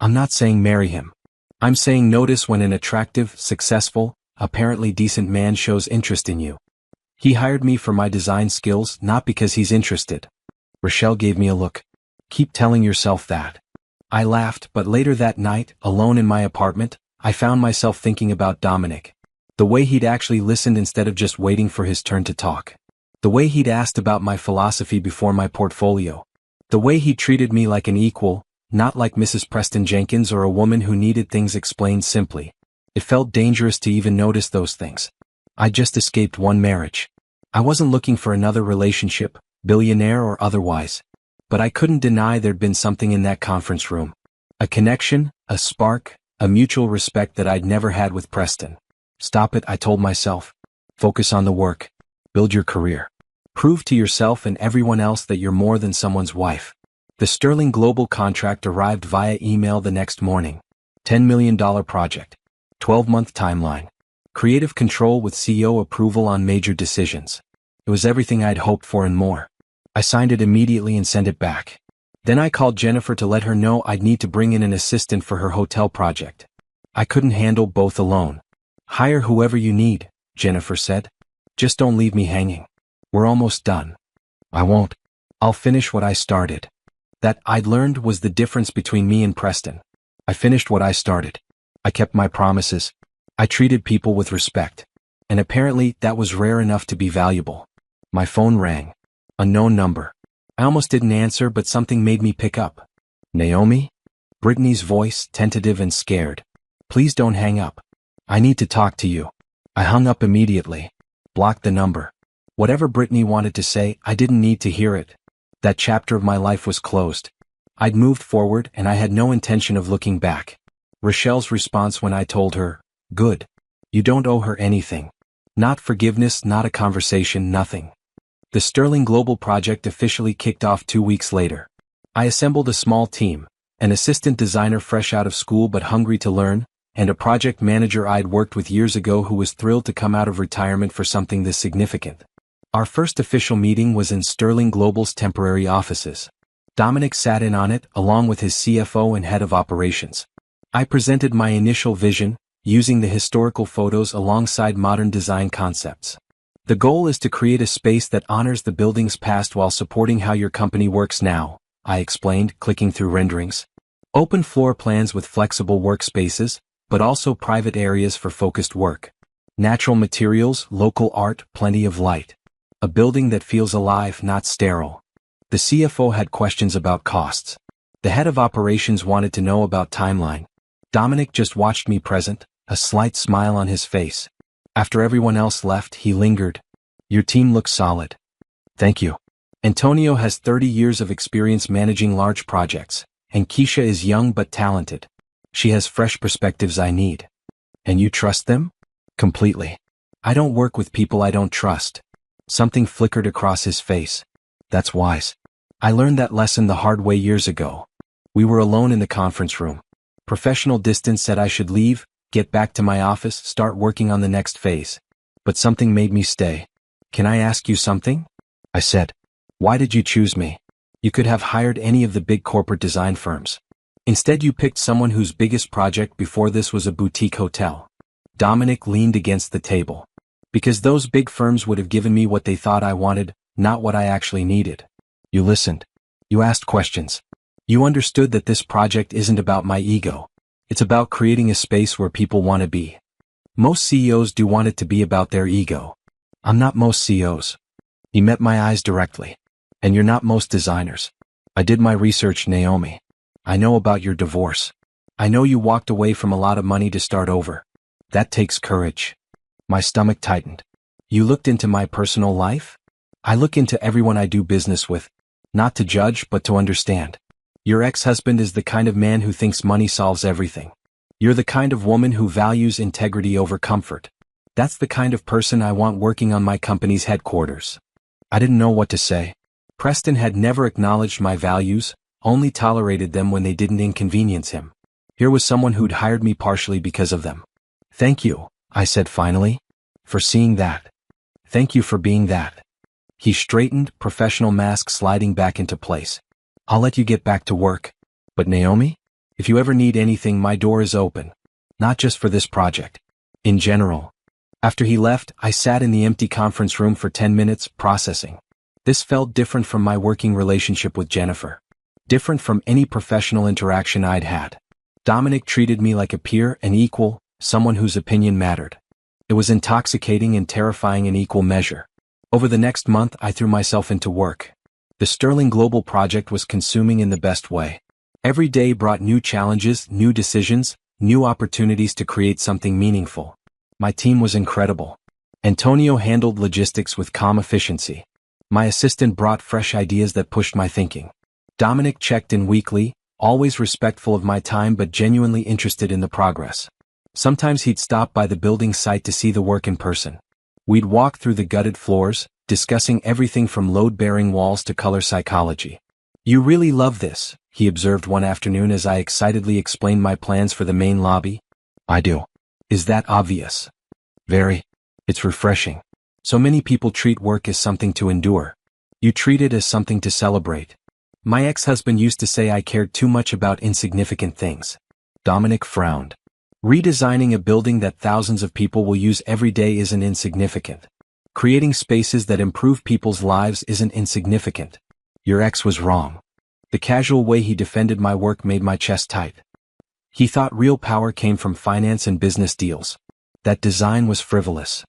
I'm not saying marry him. I'm saying notice when an attractive, successful, apparently decent man shows interest in you. He hired me for my design skills, not because he's interested. Rochelle gave me a look. Keep telling yourself that. I laughed, but later that night, alone in my apartment, I found myself thinking about Dominic. The way he'd actually listened instead of just waiting for his turn to talk. The way he'd asked about my philosophy before my portfolio. The way he treated me like an equal, not like Mrs. Preston Jenkins or a woman who needed things explained simply. It felt dangerous to even notice those things. I'd just escaped one marriage. I wasn't looking for another relationship, billionaire or otherwise. But I couldn't deny there'd been something in that conference room. A connection, a spark, a mutual respect that I'd never had with Preston. Stop it, I told myself. Focus on the work. Build your career. Prove to yourself and everyone else that you're more than someone's wife. The Sterling Global contract arrived via email the next morning. $10 million project. 12-month timeline. Creative control with CEO approval on major decisions. It was everything I'd hoped for and more. I signed it immediately and sent it back. Then I called Jennifer to let her know I'd need to bring in an assistant for her hotel project. I couldn't handle both alone. Hire whoever you need, Jennifer said. Just don't leave me hanging. We're almost done. I won't. I'll finish what I started. That, I'd learned, was the difference between me and Preston. I finished what I started. I kept my promises. I treated people with respect. And apparently, that was rare enough to be valuable. My phone rang. Unknown number. I almost didn't answer, but something made me pick up. Naomi? Brittany's voice, tentative and scared. Please don't hang up. I need to talk to you. I hung up immediately. Blocked the number. Whatever Brittany wanted to say, I didn't need to hear it. That chapter of my life was closed. I'd moved forward and I had no intention of looking back. Rochelle's response when I told her, good. You don't owe her anything. Not forgiveness, not a conversation, nothing. The Sterling Global project officially kicked off 2 weeks later. I assembled a small team, an assistant designer fresh out of school but hungry to learn, and a project manager I'd worked with years ago who was thrilled to come out of retirement for something this significant. Our first official meeting was in Sterling Global's temporary offices. Dominic sat in on it, along with his CFO and head of operations. I presented my initial vision, using the historical photos alongside modern design concepts. The goal is to create a space that honors the building's past while supporting how your company works now, I explained, clicking through renderings. Open floor plans with flexible workspaces, but also private areas for focused work. Natural materials, local art, plenty of light. A building that feels alive, not sterile. The CFO had questions about costs. The head of operations wanted to know about timeline. Dominic just watched me present, a slight smile on his face. After everyone else left, he lingered. Your team looks solid. Thank you. Antonio has 30 years of experience managing large projects, and Keisha is young but talented. She has fresh perspectives I need. And you trust them? Completely. I don't work with people I don't trust. Something flickered across his face. That's wise. I learned that lesson the hard way years ago. We were alone in the conference room. Professional distance said I should leave, get back to my office, start working on the next phase. But something made me stay. Can I ask you something? I said. Why did you choose me? You could have hired any of the big corporate design firms. Instead you picked someone whose biggest project before this was a boutique hotel. Dominic leaned against the table. Because those big firms would have given me what they thought I wanted, not what I actually needed. You listened. You asked questions. You understood that this project isn't about my ego. It's about creating a space where people want to be. Most CEOs do want it to be about their ego. I'm not most CEOs. He met my eyes directly. And you're not most designers. I did my research, Naomi. I know about your divorce. I know you walked away from a lot of money to start over. That takes courage. My stomach tightened. You looked into my personal life? I look into everyone I do business with. Not to judge, but to understand. Your ex-husband is the kind of man who thinks money solves everything. You're the kind of woman who values integrity over comfort. That's the kind of person I want working on my company's headquarters. I didn't know what to say. Preston had never acknowledged my values, only tolerated them when they didn't inconvenience him. Here was someone who'd hired me partially because of them. Thank you, I said finally, for seeing that. Thank you for being that. He straightened, professional mask sliding back into place. I'll let you get back to work. But Naomi, if you ever need anything, my door is open. Not just for this project. In general. After he left, I sat in the empty conference room for 10 minutes, processing. This felt different from my working relationship with Jennifer. Different from any professional interaction I'd had. Dominic treated me like a peer, an equal, someone whose opinion mattered. It was intoxicating and terrifying in equal measure. Over the next month, I threw myself into work. The Sterling Global project was consuming in the best way. Every day brought new challenges, new decisions, new opportunities to create something meaningful. My team was incredible. Antonio handled logistics with calm efficiency. My assistant brought fresh ideas that pushed my thinking. Dominic checked in weekly, always respectful of my time but genuinely interested in the progress. Sometimes he'd stop by the building site to see the work in person. We'd walk through the gutted floors, discussing everything from load-bearing walls to color psychology. "You really love this," he observed one afternoon as I excitedly explained my plans for the main lobby. "I do." "Is that obvious?" "Very. It's refreshing. So many people treat work as something to endure. You treat it as something to celebrate." My ex-husband used to say I cared too much about insignificant things. Dominic frowned. "Redesigning a building that thousands of people will use every day isn't insignificant. Creating spaces that improve people's lives isn't insignificant." Your ex was wrong. The casual way he defended my work made my chest tight. He thought real power came from finance and business deals. That design was frivolous.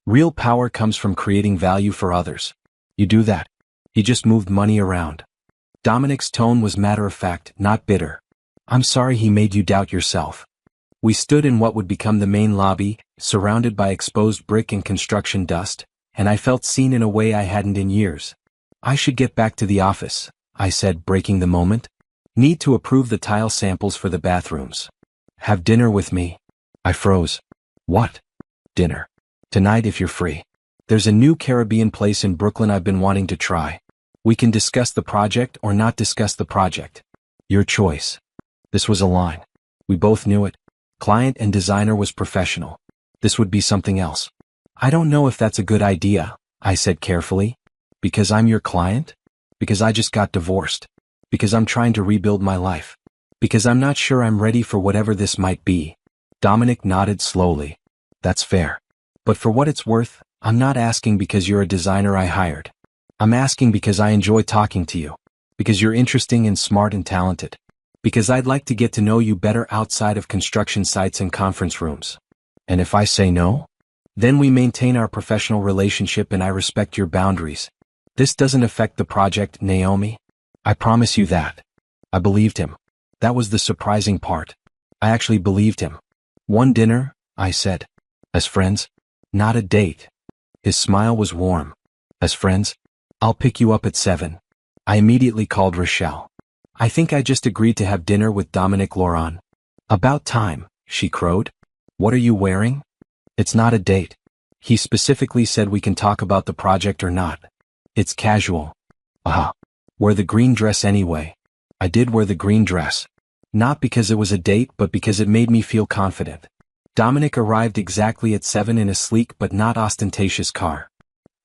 Real power comes from creating value for others. You do that. He just moved money around. Dominic's tone was matter-of-fact, not bitter. "I'm sorry he made you doubt yourself." We stood in what would become the main lobby, surrounded by exposed brick and construction dust, and I felt seen in a way I hadn't in years. "I should get back to the office," I said, breaking the moment. "Need to approve the tile samples for the bathrooms." "Have dinner with me." I froze. "What?" "Dinner. Tonight if you're free. There's a new Caribbean place in Brooklyn I've been wanting to try. We can discuss the project or not discuss the project. Your choice." This was a line. We both knew it. Client and designer was professional. This would be something else. "I don't know if that's a good idea," I said carefully. "Because I'm your client? Because I just got divorced? Because I'm trying to rebuild my life? Because I'm not sure I'm ready for whatever this might be?" Dominic nodded slowly. "That's fair. But for what it's worth, I'm not asking because you're a designer I hired. I'm asking because I enjoy talking to you. Because you're interesting and smart and talented. Because I'd like to get to know you better outside of construction sites and conference rooms. And if I say no? Then we maintain our professional relationship and I respect your boundaries. This doesn't affect the project, Naomi. I promise you that." I believed him. That was the surprising part. I actually believed him. "One dinner," I said. "As friends? Not a date." His smile was warm. "As friends? I'll pick you up at 7. I immediately called Rochelle. "I think I just agreed to have dinner with Dominic Laurent." "About time," she crowed. "What are you wearing?" "It's not a date. He specifically said we can talk about the project or not. It's casual." "Ah. Wear the green dress anyway." I did wear the green dress. Not because it was a date but because it made me feel confident. Dominic arrived exactly at 7 in a sleek but not ostentatious car.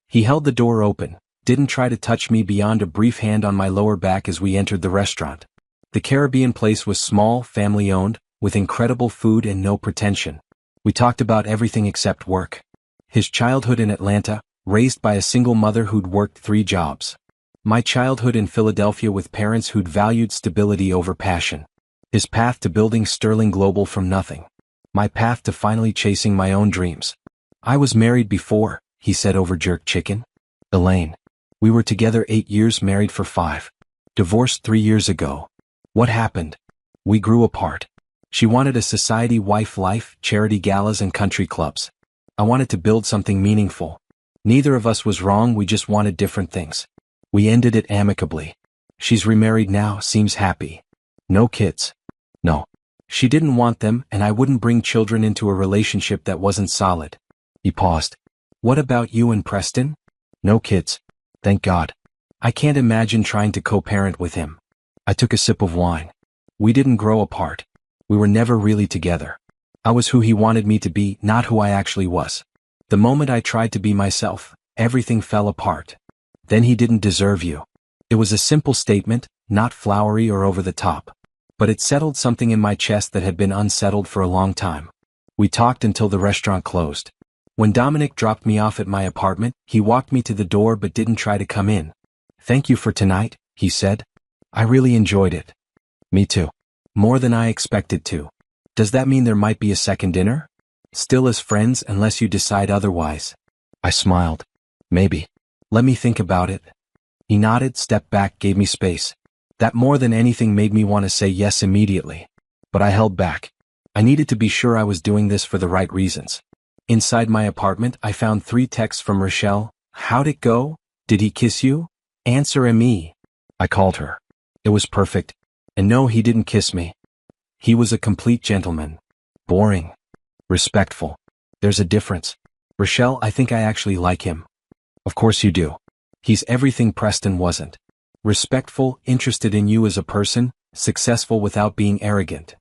He held the door open, didn't try to touch me beyond a brief hand on my lower back as we entered the restaurant. The Caribbean place was small, family-owned, with incredible food and no pretension. We talked about everything except work. His childhood in Atlanta, raised by a single mother who'd worked 3 jobs. My childhood in Philadelphia with parents who'd valued stability over passion. His path to building Sterling Global from nothing. My path to finally chasing my own dreams. "I was married before," he said over jerk chicken. "Elaine. We were together 8 years, married for 5. Divorced 3 years ago. What happened? We grew apart. She wanted a society wife life, charity galas and country clubs. I wanted to build something meaningful. Neither of us was wrong, we just wanted different things. We ended it amicably. She's remarried now, seems happy. No kids. No. She didn't want them, and I wouldn't bring children into a relationship that wasn't solid." He paused. "What about you and Preston?" "No kids. Thank God. I can't imagine trying to co-parent with him." I took a sip of wine. "We didn't grow apart. We were never really together. I was who he wanted me to be, not who I actually was. The moment I tried to be myself, everything fell apart. Then he didn't deserve you." It was a simple statement, not flowery or over the top. But it settled something in my chest that had been unsettled for a long time. We talked until the restaurant closed. When Dominic dropped me off at my apartment, he walked me to the door but didn't try to come in. "Thank you for tonight," he said. "I really enjoyed it." "Me too. More than I expected to." "Does that mean there might be a second dinner?" "Still as friends unless you decide otherwise." I smiled. "Maybe. Let me think about it." He nodded, stepped back, gave me space. That more than anything made me want to say yes immediately. But I held back. I needed to be sure I was doing this for the right reasons. Inside my apartment, I found 3 texts from Rochelle. How'd it go? Did he kiss you? Answer me. I called her. It was perfect. And no, he didn't kiss me. He was a complete gentleman. Boring. Respectful. There's a difference. Rochelle, I think I actually like him. Of course you do. He's everything Preston wasn't. Respectful, interested in you as a person, successful without being arrogant.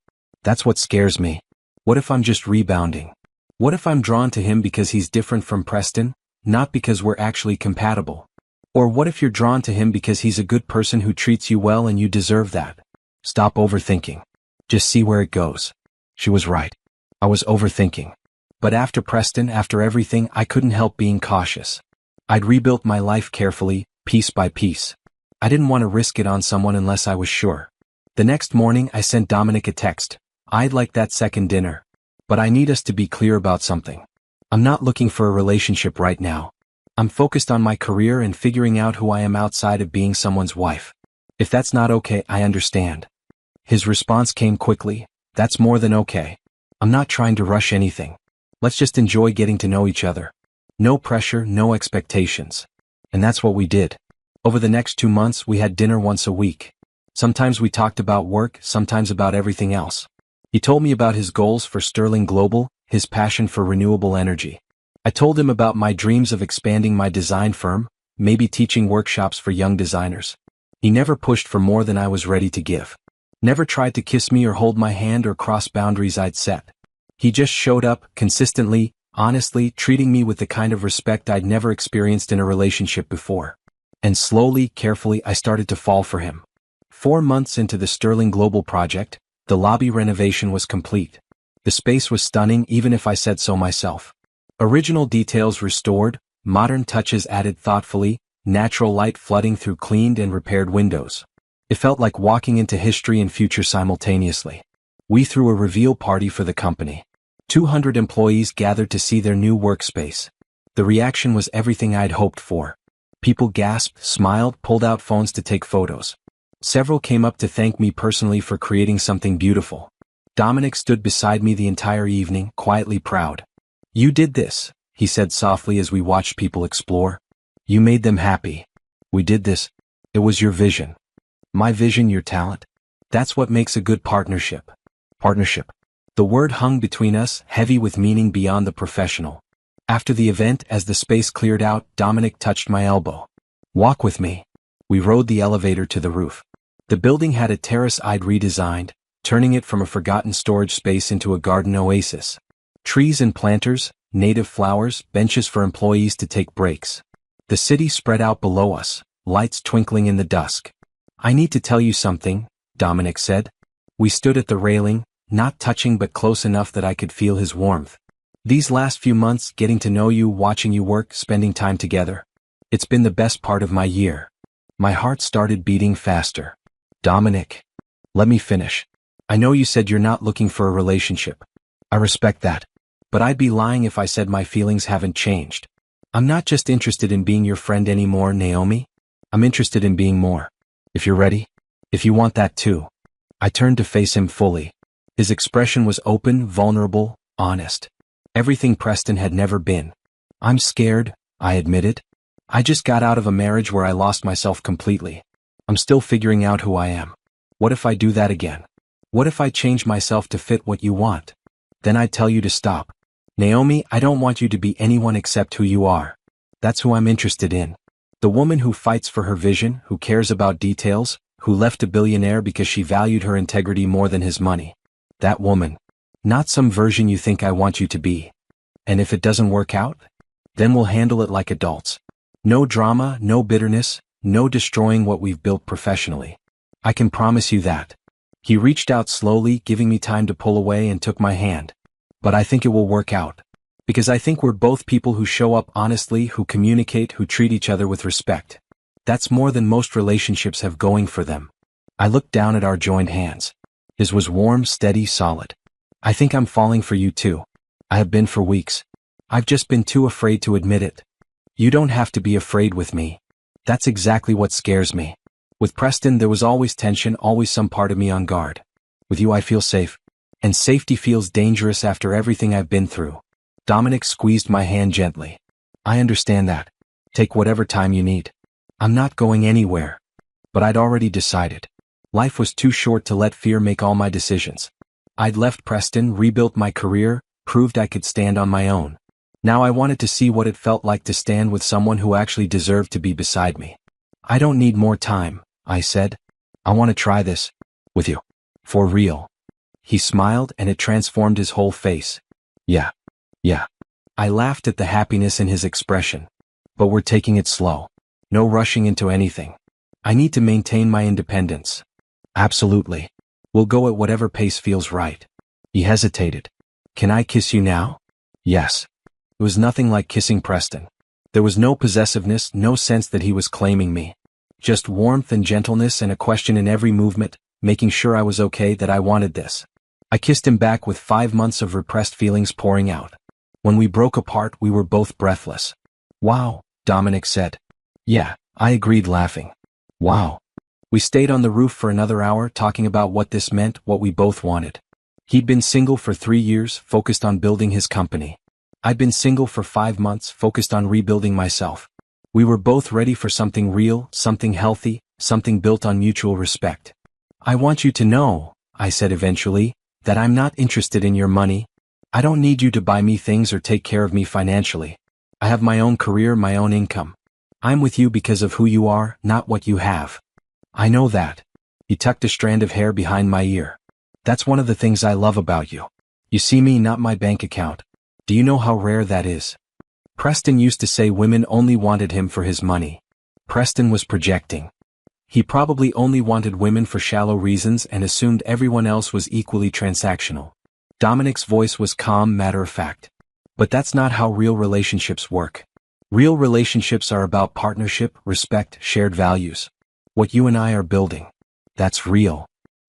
That's what scares me. What if I'm just rebounding? What if I'm drawn to him because he's different from Preston, not because we're actually compatible? Or what if you're drawn to him because he's a good person who treats you well and you deserve that? Stop overthinking. Just see where it goes. She was right. I was overthinking. But after Preston, after everything, I couldn't help being cautious. I'd rebuilt my life carefully, piece by piece. I didn't want to risk it on someone unless I was sure. The next morning, I sent Dominic a text. I'd like that second dinner. But I need us to be clear about something. I'm not looking for a relationship right now. I'm focused on my career and figuring out who I am outside of being someone's wife. If that's not okay, I understand. His response came quickly. That's more than okay. I'm not trying to rush anything. Let's just enjoy getting to know each other. No pressure, no expectations. And that's what we did. Over the next 2 months, we had dinner once a week. Sometimes we talked about work, sometimes about everything else. He told me about his goals for Sterling Global, his passion for renewable energy. I told him about my dreams of expanding my design firm, maybe teaching workshops for young designers. He never pushed for more than I was ready to give. Never tried to kiss me or hold my hand or cross boundaries I'd set. He just showed up, consistently, honestly, treating me with the kind of respect I'd never experienced in a relationship before. And slowly, carefully, I started to fall for him. 4 months into the Sterling Global project, the lobby renovation was complete. The space was stunning, even if I said so myself. Original details restored, modern touches added thoughtfully, natural light flooding through cleaned and repaired windows. It felt like walking into history and future simultaneously. We threw a reveal party for the company. 200 employees gathered to see their new workspace. The reaction was everything I'd hoped for. People gasped, smiled, pulled out phones to take photos. Several came up to thank me personally for creating something beautiful. Dominic stood beside me the entire evening, quietly proud. You did this, he said softly as we watched people explore. You made them happy. We did this. It was your vision. My vision, your talent. That's what makes a good partnership. Partnership. The word hung between us, heavy with meaning beyond the professional. After the event, as the space cleared out, Dominic touched my elbow. Walk with me. We rode the elevator to the roof. The building had a terrace I'd redesigned, turning it from a forgotten storage space into a garden oasis. Trees and planters, native flowers, benches for employees to take breaks. The city spread out below us, lights twinkling in the dusk. I need to tell you something, Dominic said. We stood at the railing, not touching but close enough that I could feel his warmth. These last few months, getting to know you, watching you work, spending time together. It's been the best part of my year. My heart started beating faster. Dominic. Let me finish. I know you said you're not looking for a relationship. I respect that. But I'd be lying if I said my feelings haven't changed. I'm not just interested in being your friend anymore, Naomi. I'm interested in being more. If you're ready. If you want that too. I turned to face him fully. His expression was open, vulnerable, honest. Everything Preston had never been. I'm scared, I admitted. I just got out of a marriage where I lost myself completely. I'm still figuring out who I am. What if I do that again? What if I change myself to fit what you want? Then I'd tell you to stop. Naomi, I don't want you to be anyone except who you are. That's who I'm interested in. The woman who fights for her vision, who cares about details, who left a billionaire because she valued her integrity more than his money. That woman. Not some version you think I want you to be. And if it doesn't work out? Then we'll handle it like adults. No drama, no bitterness, no destroying what we've built professionally. I can promise you that. He reached out slowly, giving me time to pull away, and took my hand. But I think it will work out. Because I think we're both people who show up honestly, who communicate, who treat each other with respect. That's more than most relationships have going for them. I looked down at our joined hands. His was warm, steady, solid. I think I'm falling for you too. I have been for weeks. I've just been too afraid to admit it. You don't have to be afraid with me. That's exactly what scares me. With Preston there was always tension, always some part of me on guard. With you I feel safe. And safety feels dangerous after everything I've been through. Dominic squeezed my hand gently. I understand that. Take whatever time you need. I'm not going anywhere. But I'd already decided. Life was too short to let fear make all my decisions. I'd left Preston, rebuilt my career, proved I could stand on my own. Now I wanted to see what it felt like to stand with someone who actually deserved to be beside me. I don't need more time, I said. I want to try this. With you. For real. He smiled and it transformed his whole face. Yeah. I laughed at the happiness in his expression. But we're taking it slow. No rushing into anything. I need to maintain my independence. Absolutely. We'll go at whatever pace feels right. He hesitated. Can I kiss you now? Yes. It was nothing like kissing Preston. There was no possessiveness, no sense that he was claiming me. Just warmth and gentleness and a question in every movement, making sure I was okay, that I wanted this. I kissed him back with 5 months of repressed feelings pouring out. When we broke apart, we were both breathless. Wow, Dominic said. Yeah, I agreed, laughing. Wow. We stayed on the roof for another hour talking about what this meant, what we both wanted. He'd been single for 3 years, focused on building his company. I'd been single for 5 months, focused on rebuilding myself. We were both ready for something real, something healthy, something built on mutual respect. I want you to know, I said eventually, that I'm not interested in your money. I don't need you to buy me things or take care of me financially. I have my own career, my own income. I'm with you because of who you are, not what you have. I know that. He tucked a strand of hair behind my ear. That's one of the things I love about you. You see me, not my bank account. Do you know how rare that is? Preston used to say women only wanted him for his money. Preston was projecting. He probably only wanted women for shallow reasons and assumed everyone else was equally transactional. Dominic's voice was calm, matter-of-fact. But that's not how real relationships work. Real relationships are about partnership, respect, shared values. What you and I are building. That's real.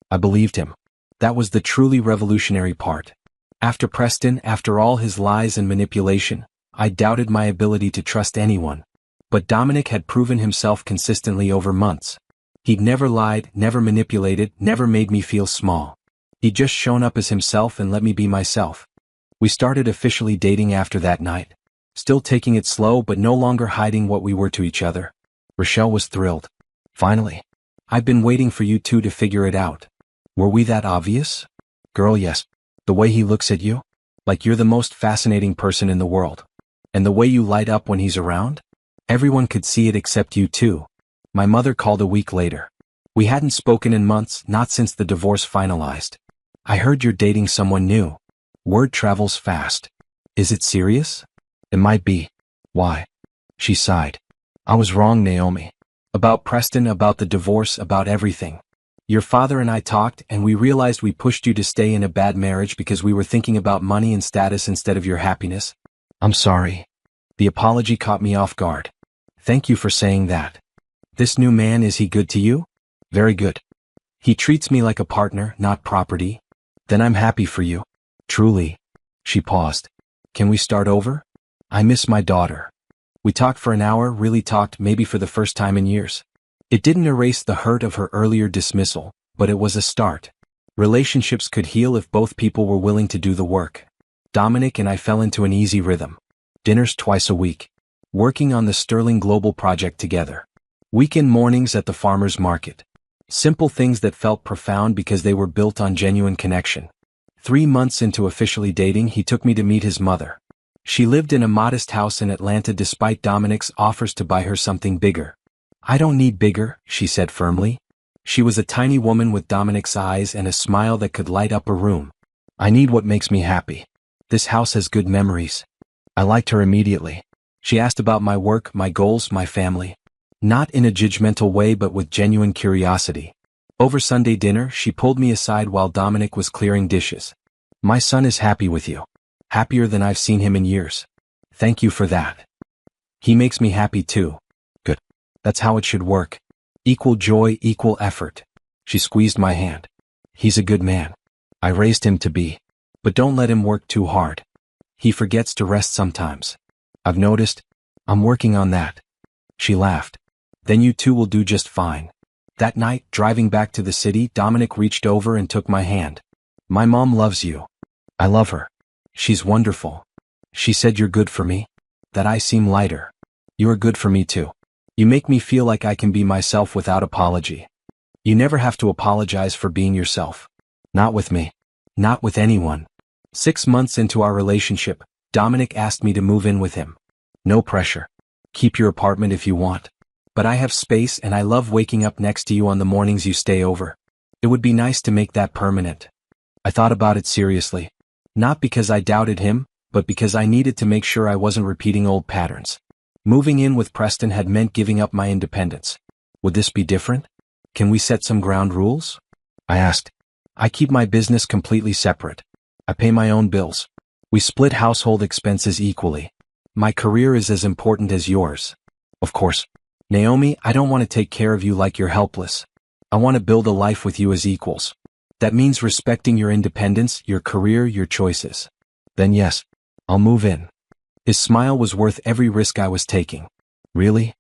I believed him. That was the truly revolutionary part. After Preston, after all his lies and manipulation, I doubted my ability to trust anyone. But Dominic had proven himself consistently over months. He'd never lied, never manipulated, never made me feel small. He'd just shown up as himself and let me be myself. We started officially dating after that night. Still taking it slow but no longer hiding what we were to each other. Rochelle was thrilled. Finally. I've been waiting for you two to figure it out. Were we that obvious? Girl, yes. The way he looks at you? Like you're the most fascinating person in the world. And the way you light up when he's around? Everyone could see it except you two. My mother called a week later. We hadn't spoken in months, not since the divorce finalized. I heard you're dating someone new. Word travels fast. Is it serious? It might be. Why? She sighed. I was wrong, Naomi. About Preston, about the divorce, about everything. Your father and I talked and we realized we pushed you to stay in a bad marriage because we were thinking about money and status instead of your happiness. I'm sorry. The apology caught me off guard. Thank you for saying that. This new man, is he good to you? Very good. He treats me like a partner, not property. Then I'm happy for you. Truly. She paused. Can we start over? I miss my daughter. We talked for an hour, really talked, maybe for the first time in years. It didn't erase the hurt of her earlier dismissal, but it was a start. Relationships could heal if both people were willing to do the work. Dominic and I fell into an easy rhythm. Dinners twice a week. Working on the Sterling Global project together. Weekend mornings at the farmer's market. Simple things that felt profound because they were built on genuine connection. 3 months into officially dating, he took me to meet his mother. She lived in a modest house in Atlanta despite Dominic's offers to buy her something bigger. I don't need bigger, she said firmly. She was a tiny woman with Dominic's eyes and a smile that could light up a room. I need what makes me happy. This house has good memories. I liked her immediately. She asked about my work, my goals, my family. Not in a judgmental way but with genuine curiosity. Over Sunday dinner, she pulled me aside while Dominic was clearing dishes. My son is happy with you. Happier than I've seen him in years. Thank you for that. He makes me happy too. Good. That's how it should work. Equal joy, equal effort. She squeezed my hand. He's a good man. I raised him to be. But don't let him work too hard. He forgets to rest sometimes. I've noticed. I'm working on that. She laughed. Then you two will do just fine. That night, driving back to the city, Dominic reached over and took my hand. My mom loves you. I love her. She's wonderful. She said you're good for me. That I seem lighter. You are good for me too. You make me feel like I can be myself without apology. You never have to apologize for being yourself. Not with me. Not with anyone. 6 months into our relationship, Dominic asked me to move in with him. No pressure. Keep your apartment if you want. But I have space and I love waking up next to you on the mornings you stay over. It would be nice to make that permanent. I thought about it seriously. Not because I doubted him, but because I needed to make sure I wasn't repeating old patterns. Moving in with Preston had meant giving up my independence. Would this be different? Can we set some ground rules? I asked. I keep my business completely separate. I pay my own bills. We split household expenses equally. My career is as important as yours. Of course. Naomi, I don't want to take care of you like you're helpless. I want to build a life with you as equals. That means respecting your independence, your career, your choices. Then yes, I'll move in. His smile was worth every risk I was taking. Really?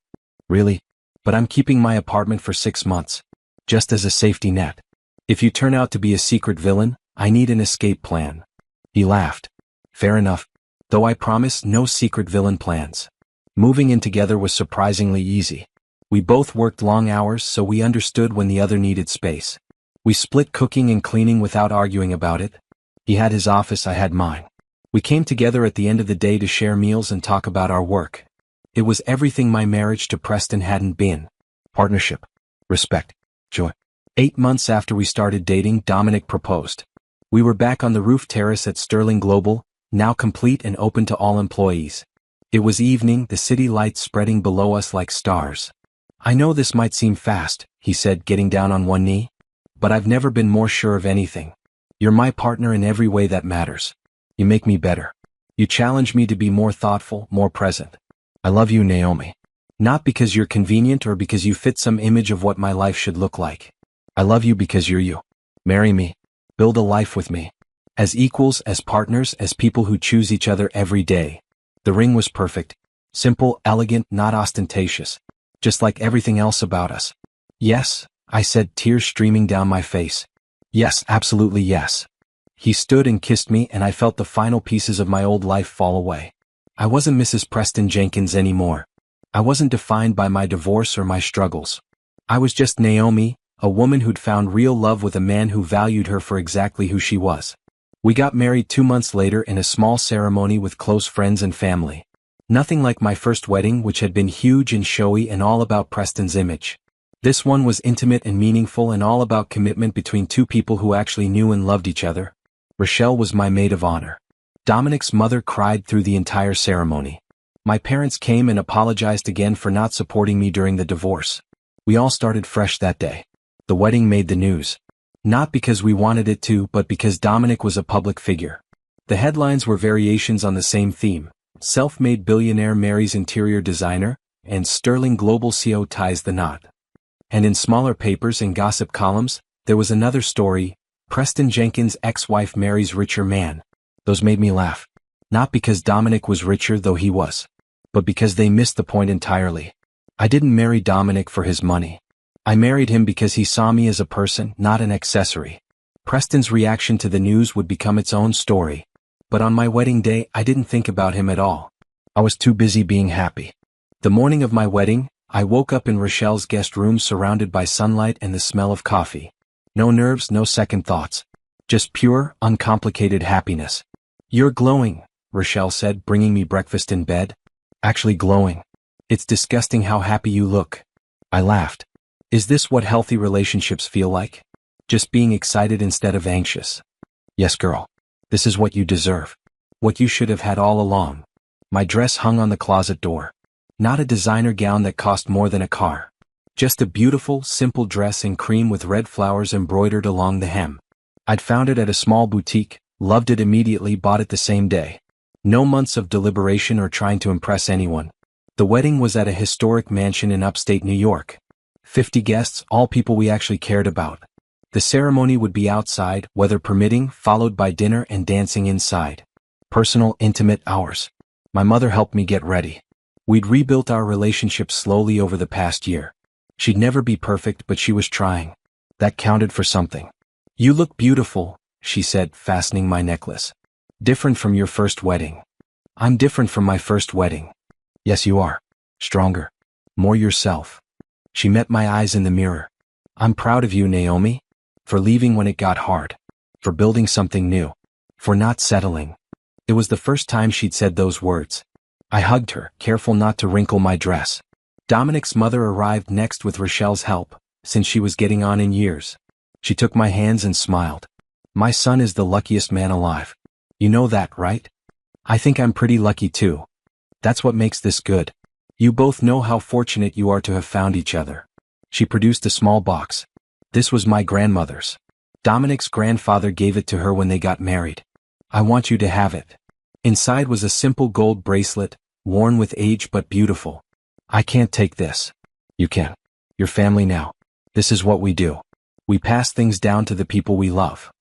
Really? But I'm keeping my apartment for 6 months. Just as a safety net. If you turn out to be a secret villain, I need an escape plan. He laughed. Fair enough. Though I promise no secret villain plans. Moving in together was surprisingly easy. We both worked long hours so we understood when the other needed space. We split cooking and cleaning without arguing about it. He had his office, I had mine. We came together at the end of the day to share meals and talk about our work. It was everything my marriage to Preston hadn't been. Partnership. Respect. Joy. 8 months after we started dating, Dominic proposed. We were back on the roof terrace at Sterling Global, now complete and open to all employees. It was evening, the city lights spreading below us like stars. I know this might seem fast, he said, getting down on one knee. But I've never been more sure of anything. You're my partner in every way that matters. You make me better. You challenge me to be more thoughtful, more present. I love you, Naomi. Not because you're convenient or because you fit some image of what my life should look like. I love you because you're you. Marry me. Build a life with me. As equals, as partners, as people who choose each other every day. The ring was perfect. Simple, elegant, not ostentatious. Just like everything else about us. Yes, I said, tears streaming down my face. Yes, absolutely yes. He stood and kissed me and I felt the final pieces of my old life fall away. I wasn't Mrs. Preston Jenkins anymore. I wasn't defined by my divorce or my struggles. I was just Naomi, a woman who'd found real love with a man who valued her for exactly who she was. We got married 2 months later in a small ceremony with close friends and family. Nothing like my first wedding, which had been huge and showy and all about Preston's image. This one was intimate and meaningful and all about commitment between two people who actually knew and loved each other. Rochelle was my maid of honor. Dominic's mother cried through the entire ceremony. My parents came and apologized again for not supporting me during the divorce. We all started fresh that day. The wedding made the news. Not because we wanted it to, but because Dominic was a public figure. The headlines were variations on the same theme. Self-made billionaire marries interior designer, and Sterling Global CEO ties the knot. And in smaller papers and gossip columns, there was another story, Preston Jenkins' ex-wife marries richer man. Those made me laugh. Not because Dominic was richer, though he was. But because they missed the point entirely. I didn't marry Dominic for his money. I married him because he saw me as a person, not an accessory. Preston's reaction to the news would become its own story. But on my wedding day, I didn't think about him at all. I was too busy being happy. The morning of my wedding, I woke up in Rochelle's guest room surrounded by sunlight and the smell of coffee. No nerves, no second thoughts. Just pure, uncomplicated happiness. You're glowing, Rochelle said, bringing me breakfast in bed. Actually glowing. It's disgusting how happy you look. I laughed. Is this what healthy relationships feel like? Just being excited instead of anxious. Yes, girl. This is what you deserve. What you should have had all along. My dress hung on the closet door. Not a designer gown that cost more than a car. Just a beautiful, simple dress in cream with red flowers embroidered along the hem. I'd found it at a small boutique, loved it immediately, bought it the same day. No months of deliberation or trying to impress anyone. The wedding was at a historic mansion in upstate New York. 50 guests, all people we actually cared about. The ceremony would be outside, weather permitting, followed by dinner and dancing inside. Personal, intimate hours. My mother helped me get ready. We'd rebuilt our relationship slowly over the past year. She'd never be perfect, but she was trying. That counted for something. You look beautiful, she said, fastening my necklace. Different from your first wedding. I'm different from my first wedding. Yes, you are. Stronger. More yourself. She met my eyes in the mirror. I'm proud of you, Naomi. For leaving when it got hard. For building something new. For not settling. It was the first time she'd said those words. I hugged her, careful not to wrinkle my dress. Dominic's mother arrived next with Rochelle's help, since she was getting on in years. She took my hands and smiled. My son is the luckiest man alive. You know that, right? I think I'm pretty lucky too. That's what makes this good. You both know how fortunate you are to have found each other. She produced a small box. This was my grandmother's. Dominic's grandfather gave it to her when they got married. I want you to have it. Inside was a simple gold bracelet, worn with age but beautiful. I can't take this. You can. Your family now. This is what we do. We pass things down to the people we love.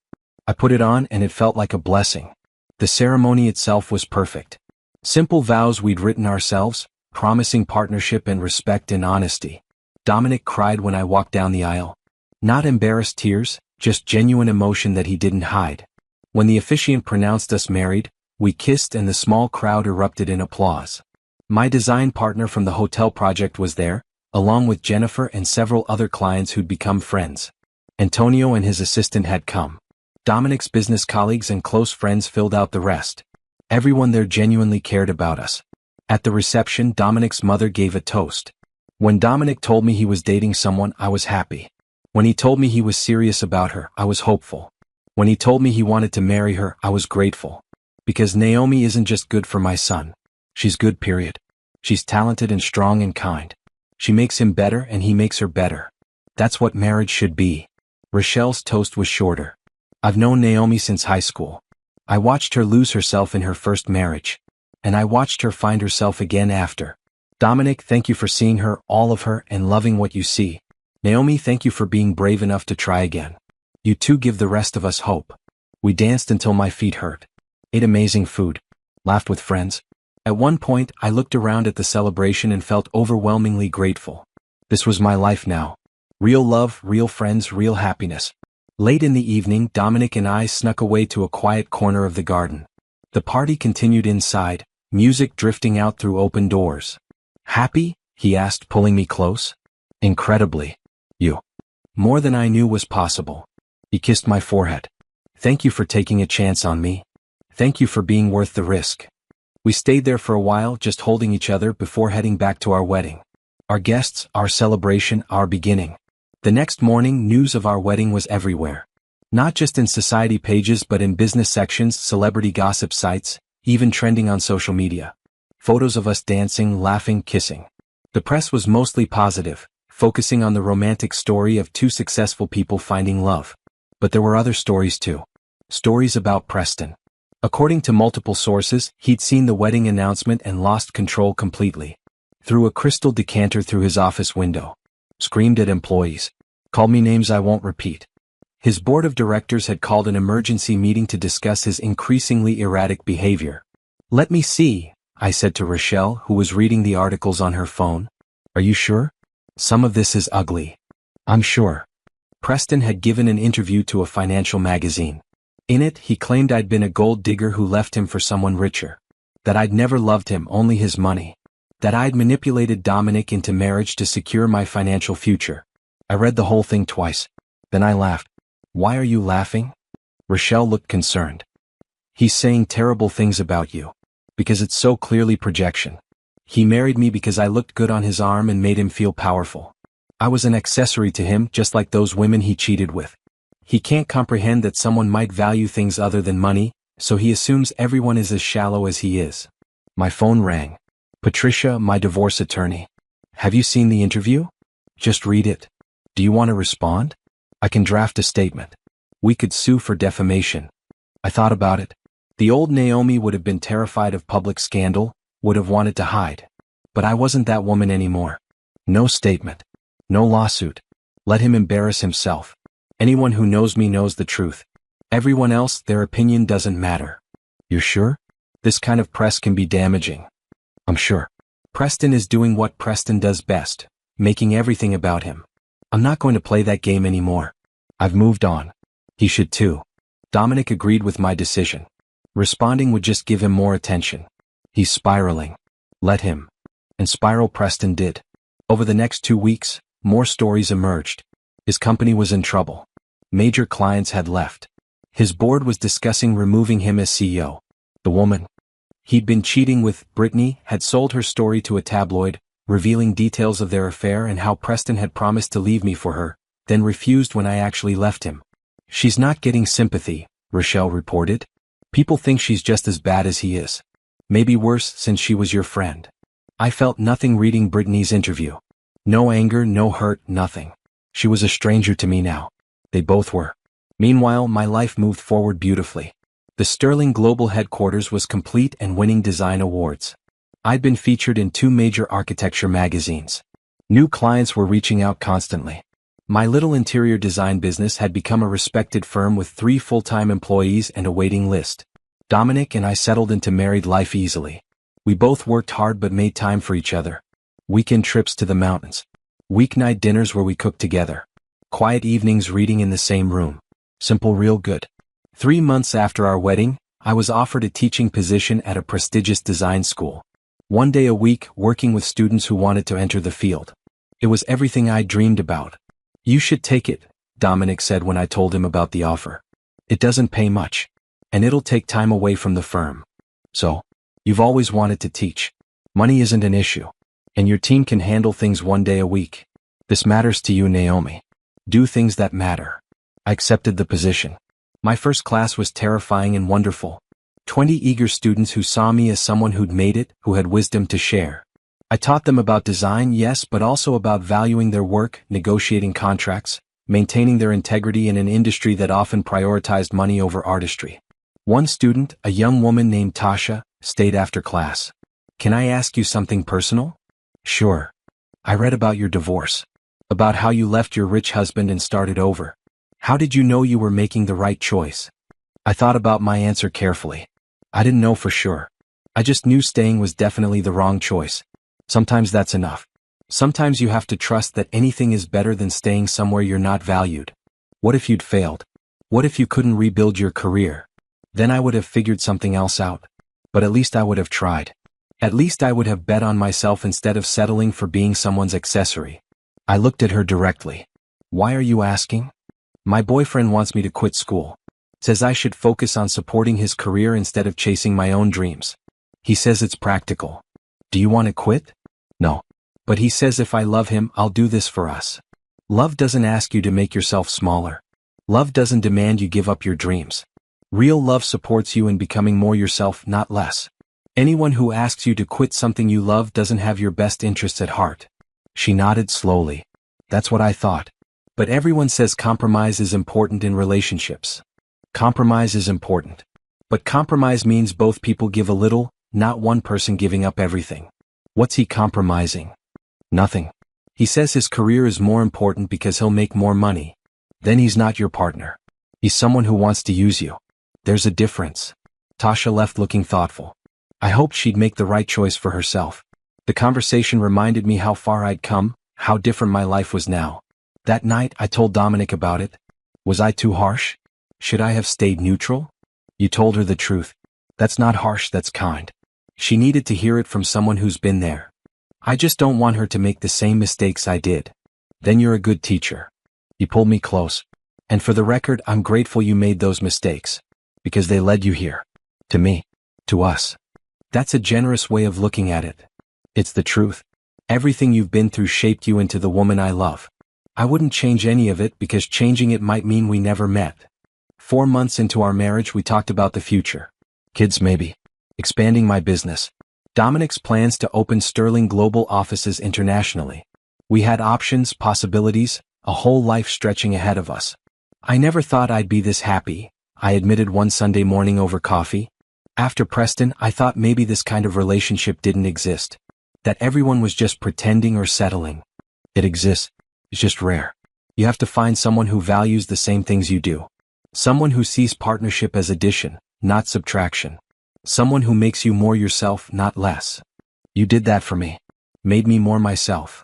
I put it on and it felt like a blessing. The ceremony itself was perfect. Simple vows we'd written ourselves, promising partnership and respect and honesty. Dominic cried when I walked down the aisle. Not embarrassed tears, just genuine emotion that he didn't hide. When the officiant pronounced us married, we kissed and the small crowd erupted in applause. My design partner from the hotel project was there, along with Jennifer and several other clients who'd become friends. Antonio and his assistant had come. Dominic's business colleagues and close friends filled out the rest. Everyone there genuinely cared about us. At the reception, Dominic's mother gave a toast. When Dominic told me he was dating someone, I was happy. When he told me he was serious about her, I was hopeful. When he told me he wanted to marry her, I was grateful. Because Naomi isn't just good for my son. She's good, period. She's talented and strong and kind. She makes him better and he makes her better. That's what marriage should be. Rochelle's toast was shorter. I've known Naomi since high school. I watched her lose herself in her first marriage. And I watched her find herself again after. Dominic, thank you for seeing her, all of her, and loving what you see. Naomi, thank you for being brave enough to try again. You two give the rest of us hope. We danced until my feet hurt. Ate amazing food. Laughed with friends. At one point, I looked around at the celebration and felt overwhelmingly grateful. This was my life now. Real love, real friends, real happiness. Late in the evening, Dominic and I snuck away to a quiet corner of the garden. The party continued inside, music drifting out through open doors. Happy? He asked, pulling me close. Incredibly. You. More than I knew was possible. He kissed my forehead. Thank you for taking a chance on me. Thank you for being worth the risk. We stayed there for a while, just holding each other before heading back to our wedding. Our guests, our celebration, our beginning. The next morning, news of our wedding was everywhere. Not just in society pages but in business sections, celebrity gossip sites, even trending on social media. Photos of us dancing, laughing, kissing. The press was mostly positive, focusing on the romantic story of two successful people finding love. But there were other stories too. Stories about Preston. According to multiple sources, he'd seen the wedding announcement and lost control completely. Threw a crystal decanter through his office window. Screamed at employees. Called me names I won't repeat. His board of directors had called an emergency meeting to discuss his increasingly erratic behavior. Let me see, I said to Rochelle, who was reading the articles on her phone. Are you sure? Some of this is ugly. I'm sure. Preston had given an interview to a financial magazine. In it, he claimed I'd been a gold digger who left him for someone richer. That I'd never loved him, only his money. That I'd manipulated Dominic into marriage to secure my financial future. I read the whole thing twice. Then I laughed. Why are you laughing? Rochelle looked concerned. He's saying terrible things about you. Because it's so clearly projection. He married me because I looked good on his arm and made him feel powerful. I was an accessory to him, just like those women he cheated with. He can't comprehend that someone might value things other than money, so he assumes everyone is as shallow as he is. My phone rang. Patricia, my divorce attorney. Have you seen the interview? Just read it. Do you want to respond? I can draft a statement. We could sue for defamation. I thought about it. The old Naomi would have been terrified of public scandal, would have wanted to hide. But I wasn't that woman anymore. No statement. No lawsuit. Let him embarrass himself. Anyone who knows me knows the truth. Everyone else, their opinion doesn't matter. You're sure? This kind of press can be damaging. I'm sure. Preston is doing what Preston does best, making everything about him. I'm not going to play that game anymore. I've moved on. He should too. Dominic agreed with my decision. Responding would just give him more attention. He's spiraling. Let him. And spiral Preston did. Over the next 2 weeks, more stories emerged. His company was in trouble. Major clients had left. His board was discussing removing him as CEO. The woman he'd been cheating with, Brittany, had sold her story to a tabloid, revealing details of their affair and how Preston had promised to leave me for her, then refused when I actually left him. She's not getting sympathy, Rochelle reported. People think she's just as bad as he is. Maybe worse since she was your friend. I felt nothing reading Brittany's interview. No anger, no hurt, nothing. She was a stranger to me now. They both were. Meanwhile, my life moved forward beautifully. The Sterling Global headquarters was complete and winning design awards. I'd been featured in 2 major architecture magazines. New clients were reaching out constantly. My little interior design business had become a respected firm with 3 full-time employees and a waiting list. Dominic and I settled into married life easily. We both worked hard but made time for each other. Weekend trips to the mountains. Weeknight dinners where we cooked together. Quiet evenings reading in the same room. Simple, real good. 3 months after our wedding, I was offered a teaching position at a prestigious design school. 1 day a week, working with students who wanted to enter the field. It was everything I dreamed about. You should take it, Dominic said when I told him about the offer. It doesn't pay much. And it'll take time away from the firm. So, you've always wanted to teach. Money isn't an issue. And your team can handle things 1 day a week. This matters to you, Naomi. Do things that matter. I accepted the position. My first class was terrifying and wonderful. 20 eager students who saw me as someone who'd made it, who had wisdom to share. I taught them about design, yes, but also about valuing their work, negotiating contracts, maintaining their integrity in an industry that often prioritized money over artistry. One student, a young woman named Tasha, stayed after class. Can I ask you something personal? Sure. I read about your divorce. About how you left your rich husband and started over. How did you know you were making the right choice? I thought about my answer carefully. I didn't know for sure. I just knew staying was definitely the wrong choice. Sometimes that's enough. Sometimes you have to trust that anything is better than staying somewhere you're not valued. What if you'd failed? What if you couldn't rebuild your career? Then I would have figured something else out. But at least I would have tried. At least I would have bet on myself instead of settling for being someone's accessory. I looked at her directly. Why are you asking? My boyfriend wants me to quit school. Says I should focus on supporting his career instead of chasing my own dreams. He says it's practical. Do you want to quit? No. But he says if I love him, I'll do this for us. Love doesn't ask you to make yourself smaller. Love doesn't demand you give up your dreams. Real love supports you in becoming more yourself, not less. Anyone who asks you to quit something you love doesn't have your best interests at heart. She nodded slowly. That's what I thought. But everyone says compromise is important in relationships. Compromise is important. But compromise means both people give a little, not one person giving up everything. What's he compromising? Nothing. He says his career is more important because he'll make more money. Then he's not your partner. He's someone who wants to use you. There's a difference. Tasha left looking thoughtful. I hoped she'd make the right choice for herself. The conversation reminded me how far I'd come, how different my life was now. That night I told Dominic about it. Was I too harsh? Should I have stayed neutral? You told her the truth. That's not harsh, that's kind. She needed to hear it from someone who's been there. I just don't want her to make the same mistakes I did. Then you're a good teacher. You pulled me close. And for the record, I'm grateful you made those mistakes. Because they led you here. To me. To us. That's a generous way of looking at it. It's the truth. Everything you've been through shaped you into the woman I love. I wouldn't change any of it because changing it might mean we never met. 4 months into our marriage, we talked about the future. Kids maybe. Expanding my business. Dominic's plans to open Sterling Global offices internationally. We had options, possibilities, a whole life stretching ahead of us. I never thought I'd be this happy, I admitted one Sunday morning over coffee. After Preston, I thought maybe this kind of relationship didn't exist. That everyone was just pretending or settling. It exists. It's just rare. You have to find someone who values the same things you do. Someone who sees partnership as addition, not subtraction. Someone who makes you more yourself, not less. You did that for me. Made me more myself.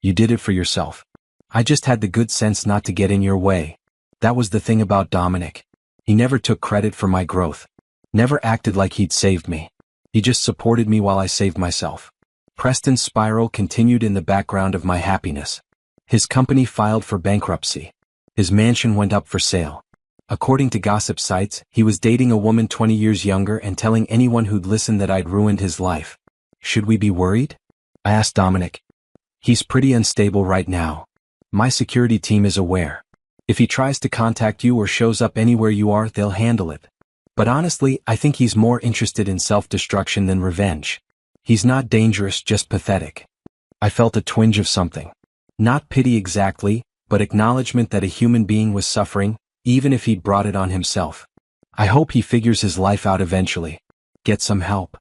You did it for yourself. I just had the good sense not to get in your way. That was the thing about Dominic. He never took credit for my growth. Never acted like he'd saved me. He just supported me while I saved myself. Preston's spiral continued in the background of my happiness. His company filed for bankruptcy. His mansion went up for sale. According to gossip sites, he was dating a woman 20 years younger and telling anyone who'd listen that I'd ruined his life. Should we be worried? I asked Dominic. He's pretty unstable right now. My security team is aware. If he tries to contact you or shows up anywhere you are, they'll handle it. But honestly, I think he's more interested in self-destruction than revenge. He's not dangerous, just pathetic. I felt a twinge of something. Not pity exactly, but acknowledgement that a human being was suffering, even if he'd brought it on himself. I hope he figures his life out eventually. Get some help.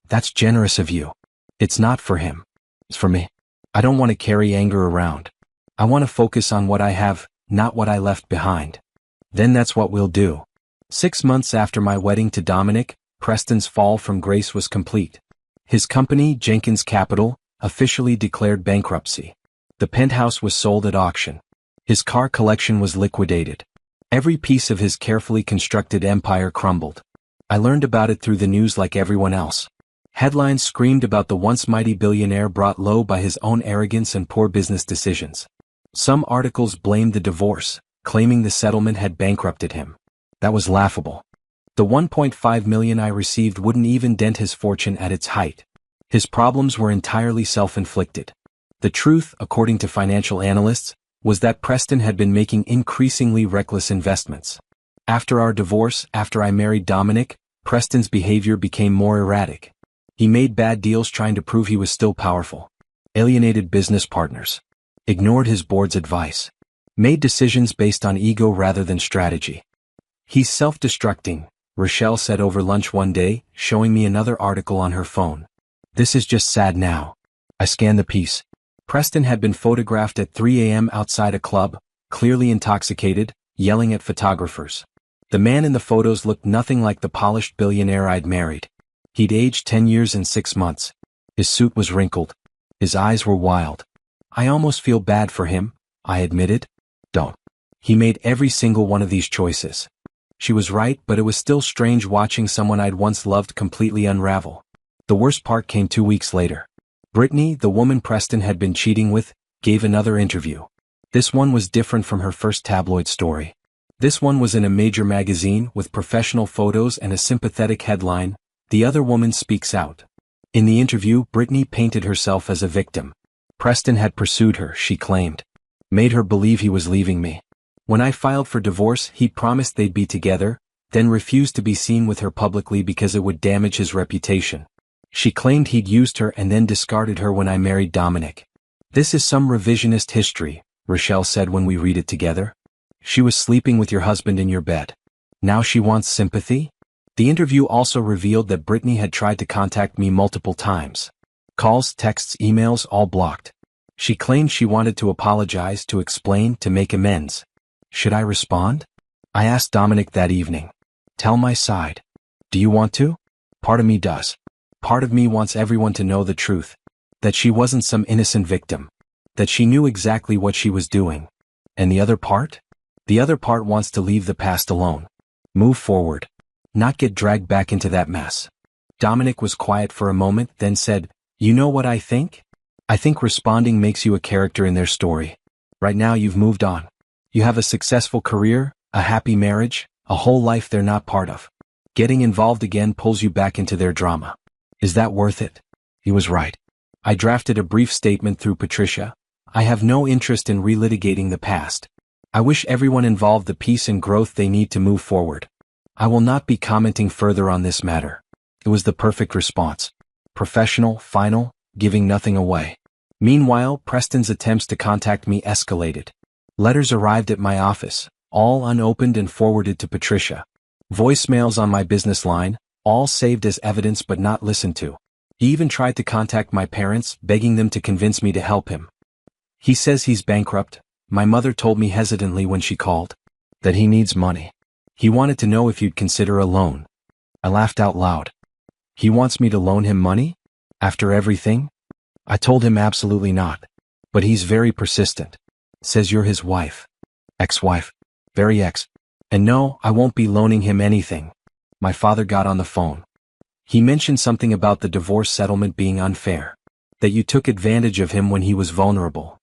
That's generous of you. It's not for him. It's for me. I don't want to carry anger around. I want to focus on what I have, not what I left behind. Then that's what we'll do. 6 months after my wedding to Dominic, Preston's fall from grace was complete. His company, Jenkins Capital, officially declared bankruptcy. The penthouse was sold at auction. His car collection was liquidated. Every piece of his carefully constructed empire crumbled. I learned about it through the news like everyone else. Headlines screamed about the once mighty billionaire brought low by his own arrogance and poor business decisions. Some articles blamed the divorce, claiming the settlement had bankrupted him. That was laughable. The $1.5 million I received wouldn't even dent his fortune at its height. His problems were entirely self-inflicted. The truth, according to financial analysts, was that Preston had been making increasingly reckless investments. After our divorce, after I married Dominic, Preston's behavior became more erratic. He made bad deals trying to prove he was still powerful. Alienated business partners. Ignored his board's advice. Made decisions based on ego rather than strategy. He's self-destructing, Rochelle said over lunch one day, showing me another article on her phone. This is just sad now. I scanned the piece. Preston had been photographed at 3 a.m. outside a club, clearly intoxicated, yelling at photographers. The man in the photos looked nothing like the polished billionaire I'd married. He'd aged 10 years and 6 months. His suit was wrinkled. His eyes were wild. I almost feel bad for him, I admitted. Don't. He made every single one of these choices. She was right, but it was still strange watching someone I'd once loved completely unravel. The worst part came 2 weeks later. Brittany, the woman Preston had been cheating with, gave another interview. This one was different from her first tabloid story. This one was in a major magazine with professional photos and a sympathetic headline, "The Other Woman Speaks Out." In the interview, Brittany painted herself as a victim. Preston had pursued her, she claimed. Made her believe he was leaving me. When I filed for divorce, he promised they'd be together, then refused to be seen with her publicly because it would damage his reputation. She claimed he'd used her and then discarded her when I married Dominic. This is some revisionist history, Rochelle said when we read it together. She was sleeping with your husband in your bed. Now she wants sympathy? The interview also revealed that Brittany had tried to contact me multiple times. Calls, texts, emails, all blocked. She claimed she wanted to apologize, to explain, to make amends. Should I respond? I asked Dominic that evening. Tell my side. Do you want to? Part of me does. Part of me wants everyone to know the truth. That she wasn't some innocent victim. That she knew exactly what she was doing. And the other part? The other part wants to leave the past alone. Move forward. Not get dragged back into that mess. Dominic was quiet for a moment, then said, "You know what I think? I think responding makes you a character in their story. Right now you've moved on. You have a successful career, a happy marriage, a whole life they're not part of. Getting involved again pulls you back into their drama. Is that worth it?" He was right. I drafted a brief statement through Patricia. I have no interest in relitigating the past. I wish everyone involved the peace and growth they need to move forward. I will not be commenting further on this matter. It was the perfect response. Professional, final, giving nothing away. Meanwhile, Preston's attempts to contact me escalated. Letters arrived at my office, all unopened and forwarded to Patricia. Voicemails on my business line, all saved as evidence but not listened to. He even tried to contact my parents, begging them to convince me to help him. He says he's bankrupt, my mother told me hesitantly when she called. That he needs money. He wanted to know if you'd consider a loan. I laughed out loud. He wants me to loan him money? After everything? I told him absolutely not. But he's very persistent. Says you're his wife. Ex-wife. Very ex. And no, I won't be loaning him anything. My father got on the phone. He mentioned something about the divorce settlement being unfair. That you took advantage of him when he was vulnerable.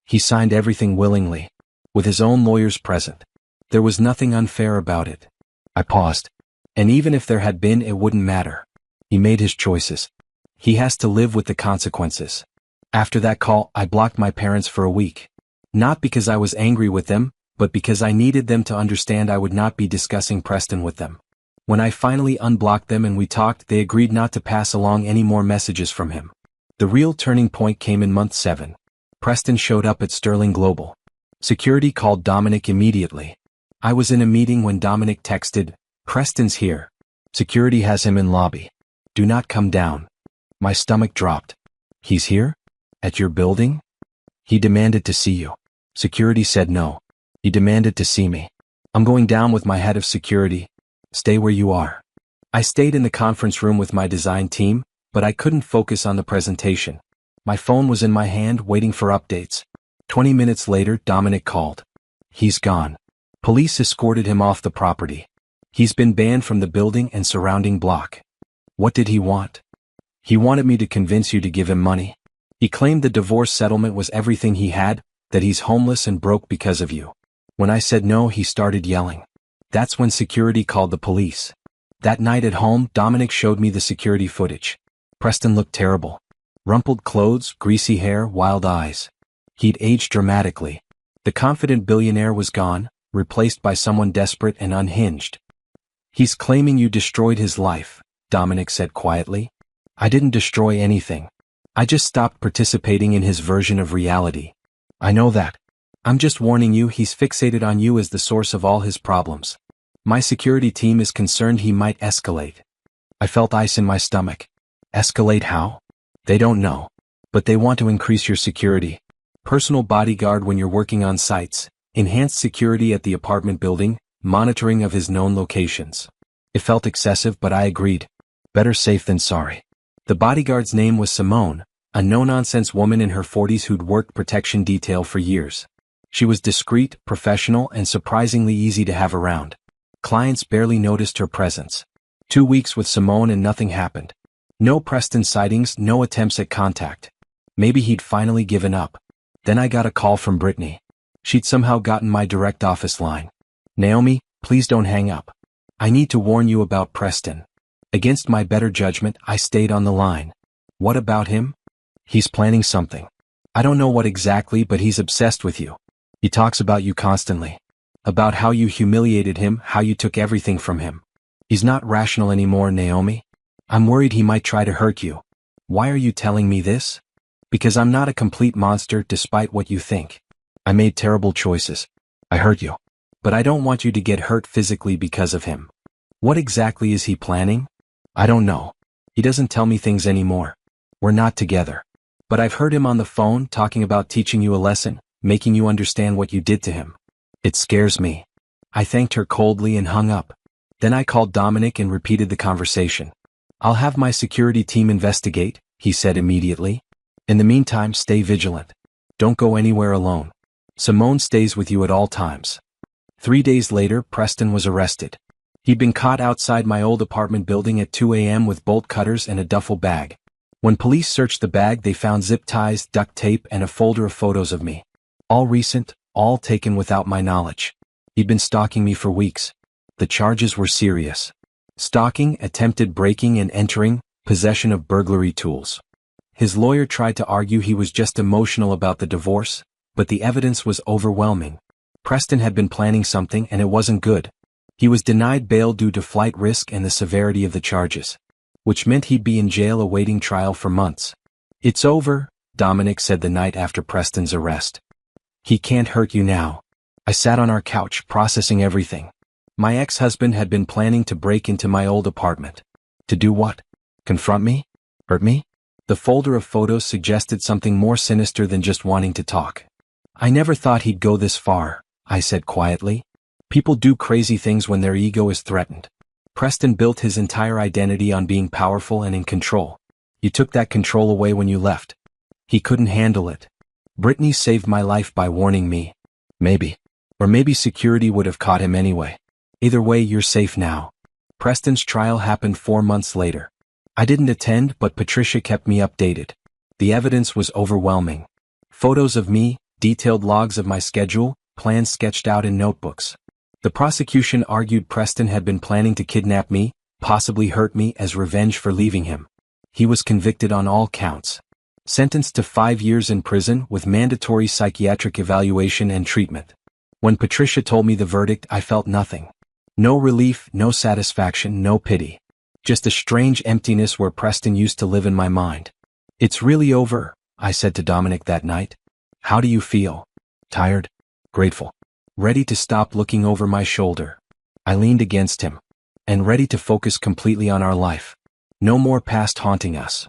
He signed everything willingly, with his own lawyers present. There was nothing unfair about it. I paused. And even if there had been, it wouldn't matter. He made his choices. He has to live with the consequences. After that call, I blocked my parents for a week. Not because I was angry with them, but because I needed them to understand I would not be discussing Preston with them. When I finally unblocked them and we talked, they agreed not to pass along any more messages from him. The real turning point came in month 7. Preston showed up at Sterling Global. Security called Dominic immediately. I was in a meeting when Dominic texted, "Preston's here. Security has him in lobby. Do not come down." My stomach dropped. "He's here? At your building?" "He demanded to see you." Security said no. "He demanded to see me." "I'm going down with my head of security." "Stay where you are." I stayed in the conference room with my design team, but I couldn't focus on the presentation. My phone was in my hand waiting for updates. 20 minutes later, Dominic called. "He's gone. Police escorted him off the property. He's been banned from the building and surrounding block." "What did he want?" "He wanted me to convince you to give him money. He claimed the divorce settlement was everything he had, that he's homeless and broke because of you." When I said no, he started yelling. That's when security called the police. That night at home, Dominic showed me the security footage. Preston looked terrible. Rumpled clothes, greasy hair, wild eyes. He'd aged dramatically. The confident billionaire was gone, replaced by someone desperate and unhinged. "He's claiming you destroyed his life," Dominic said quietly. "I didn't destroy anything. I just stopped participating in his version of reality." "I know that. I'm just warning you, he's fixated on you as the source of all his problems. My security team is concerned he might escalate." I felt ice in my stomach. "Escalate how?" "They don't know. But they want to increase your security. Personal bodyguard when you're working on sites, enhanced security at the apartment building, monitoring of his known locations." It felt excessive, but I agreed. Better safe than sorry. The bodyguard's name was Simone, a no-nonsense woman in her 40s who'd worked protection detail for years. She was discreet, professional, and surprisingly easy to have around. Clients barely noticed her presence. 2 weeks with Simone and nothing happened. No Preston sightings, no attempts at contact. Maybe he'd finally given up. Then I got a call from Brittany. She'd somehow gotten my direct office line. "Naomi, please don't hang up. I need to warn you about Preston." Against my better judgment, I stayed on the line. "What about him?" "He's planning something. I don't know what exactly, but he's obsessed with you. He talks about you constantly. About how you humiliated him, how you took everything from him. He's not rational anymore, Naomi. I'm worried he might try to hurt you." "Why are you telling me this?" "Because I'm not a complete monster despite what you think. I made terrible choices. I hurt you. But I don't want you to get hurt physically because of him." "What exactly is he planning?" "I don't know. He doesn't tell me things anymore. We're not together. But I've heard him on the phone talking about teaching you a lesson, making you understand what you did to him. It scares me." I thanked her coldly and hung up. Then I called Dominic and repeated the conversation. "I'll have my security team investigate," he said immediately. "In the meantime, stay vigilant. Don't go anywhere alone. Simone stays with you at all times." 3 days later, Preston was arrested. He'd been caught outside my old apartment building at 2 a.m. with bolt cutters and a duffel bag. When police searched the bag, they found zip ties, duct tape, and a folder of photos of me. All recent, all taken without my knowledge. He'd been stalking me for weeks. The charges were serious. Stalking, attempted breaking and entering, possession of burglary tools. His lawyer tried to argue he was just emotional about the divorce, but the evidence was overwhelming. Preston had been planning something and it wasn't good. He was denied bail due to flight risk and the severity of the charges, which meant he'd be in jail awaiting trial for months. "It's over," Dominic said the night after Preston's arrest. "He can't hurt you now." I sat on our couch processing everything. My ex-husband had been planning to break into my old apartment. To do what? Confront me? Hurt me? The folder of photos suggested something more sinister than just wanting to talk. "I never thought he'd go this far," I said quietly. "People do crazy things when their ego is threatened. Preston built his entire identity on being powerful and in control. You took that control away when you left. He couldn't handle it. Brittany saved my life by warning me. Maybe. Or maybe security would have caught him anyway. Either way, you're safe now. Preston's trial happened 4 months later. I didn't attend, but Patricia kept me updated. The evidence was overwhelming. Photos of me, detailed logs of my schedule, plans sketched out in notebooks. The prosecution argued Preston had been planning to kidnap me, possibly hurt me as revenge for leaving him. He was convicted on all counts. Sentenced to 5 years in prison with mandatory psychiatric evaluation and treatment. When Patricia told me the verdict, I felt nothing. No relief, no satisfaction, no pity. Just a strange emptiness where Preston used to live in my mind. "It's really over," I said to Dominic that night. "How do you feel?" "Tired. Grateful. Ready to stop looking over my shoulder." I leaned against him. "And ready to focus completely on our life. No more past haunting us."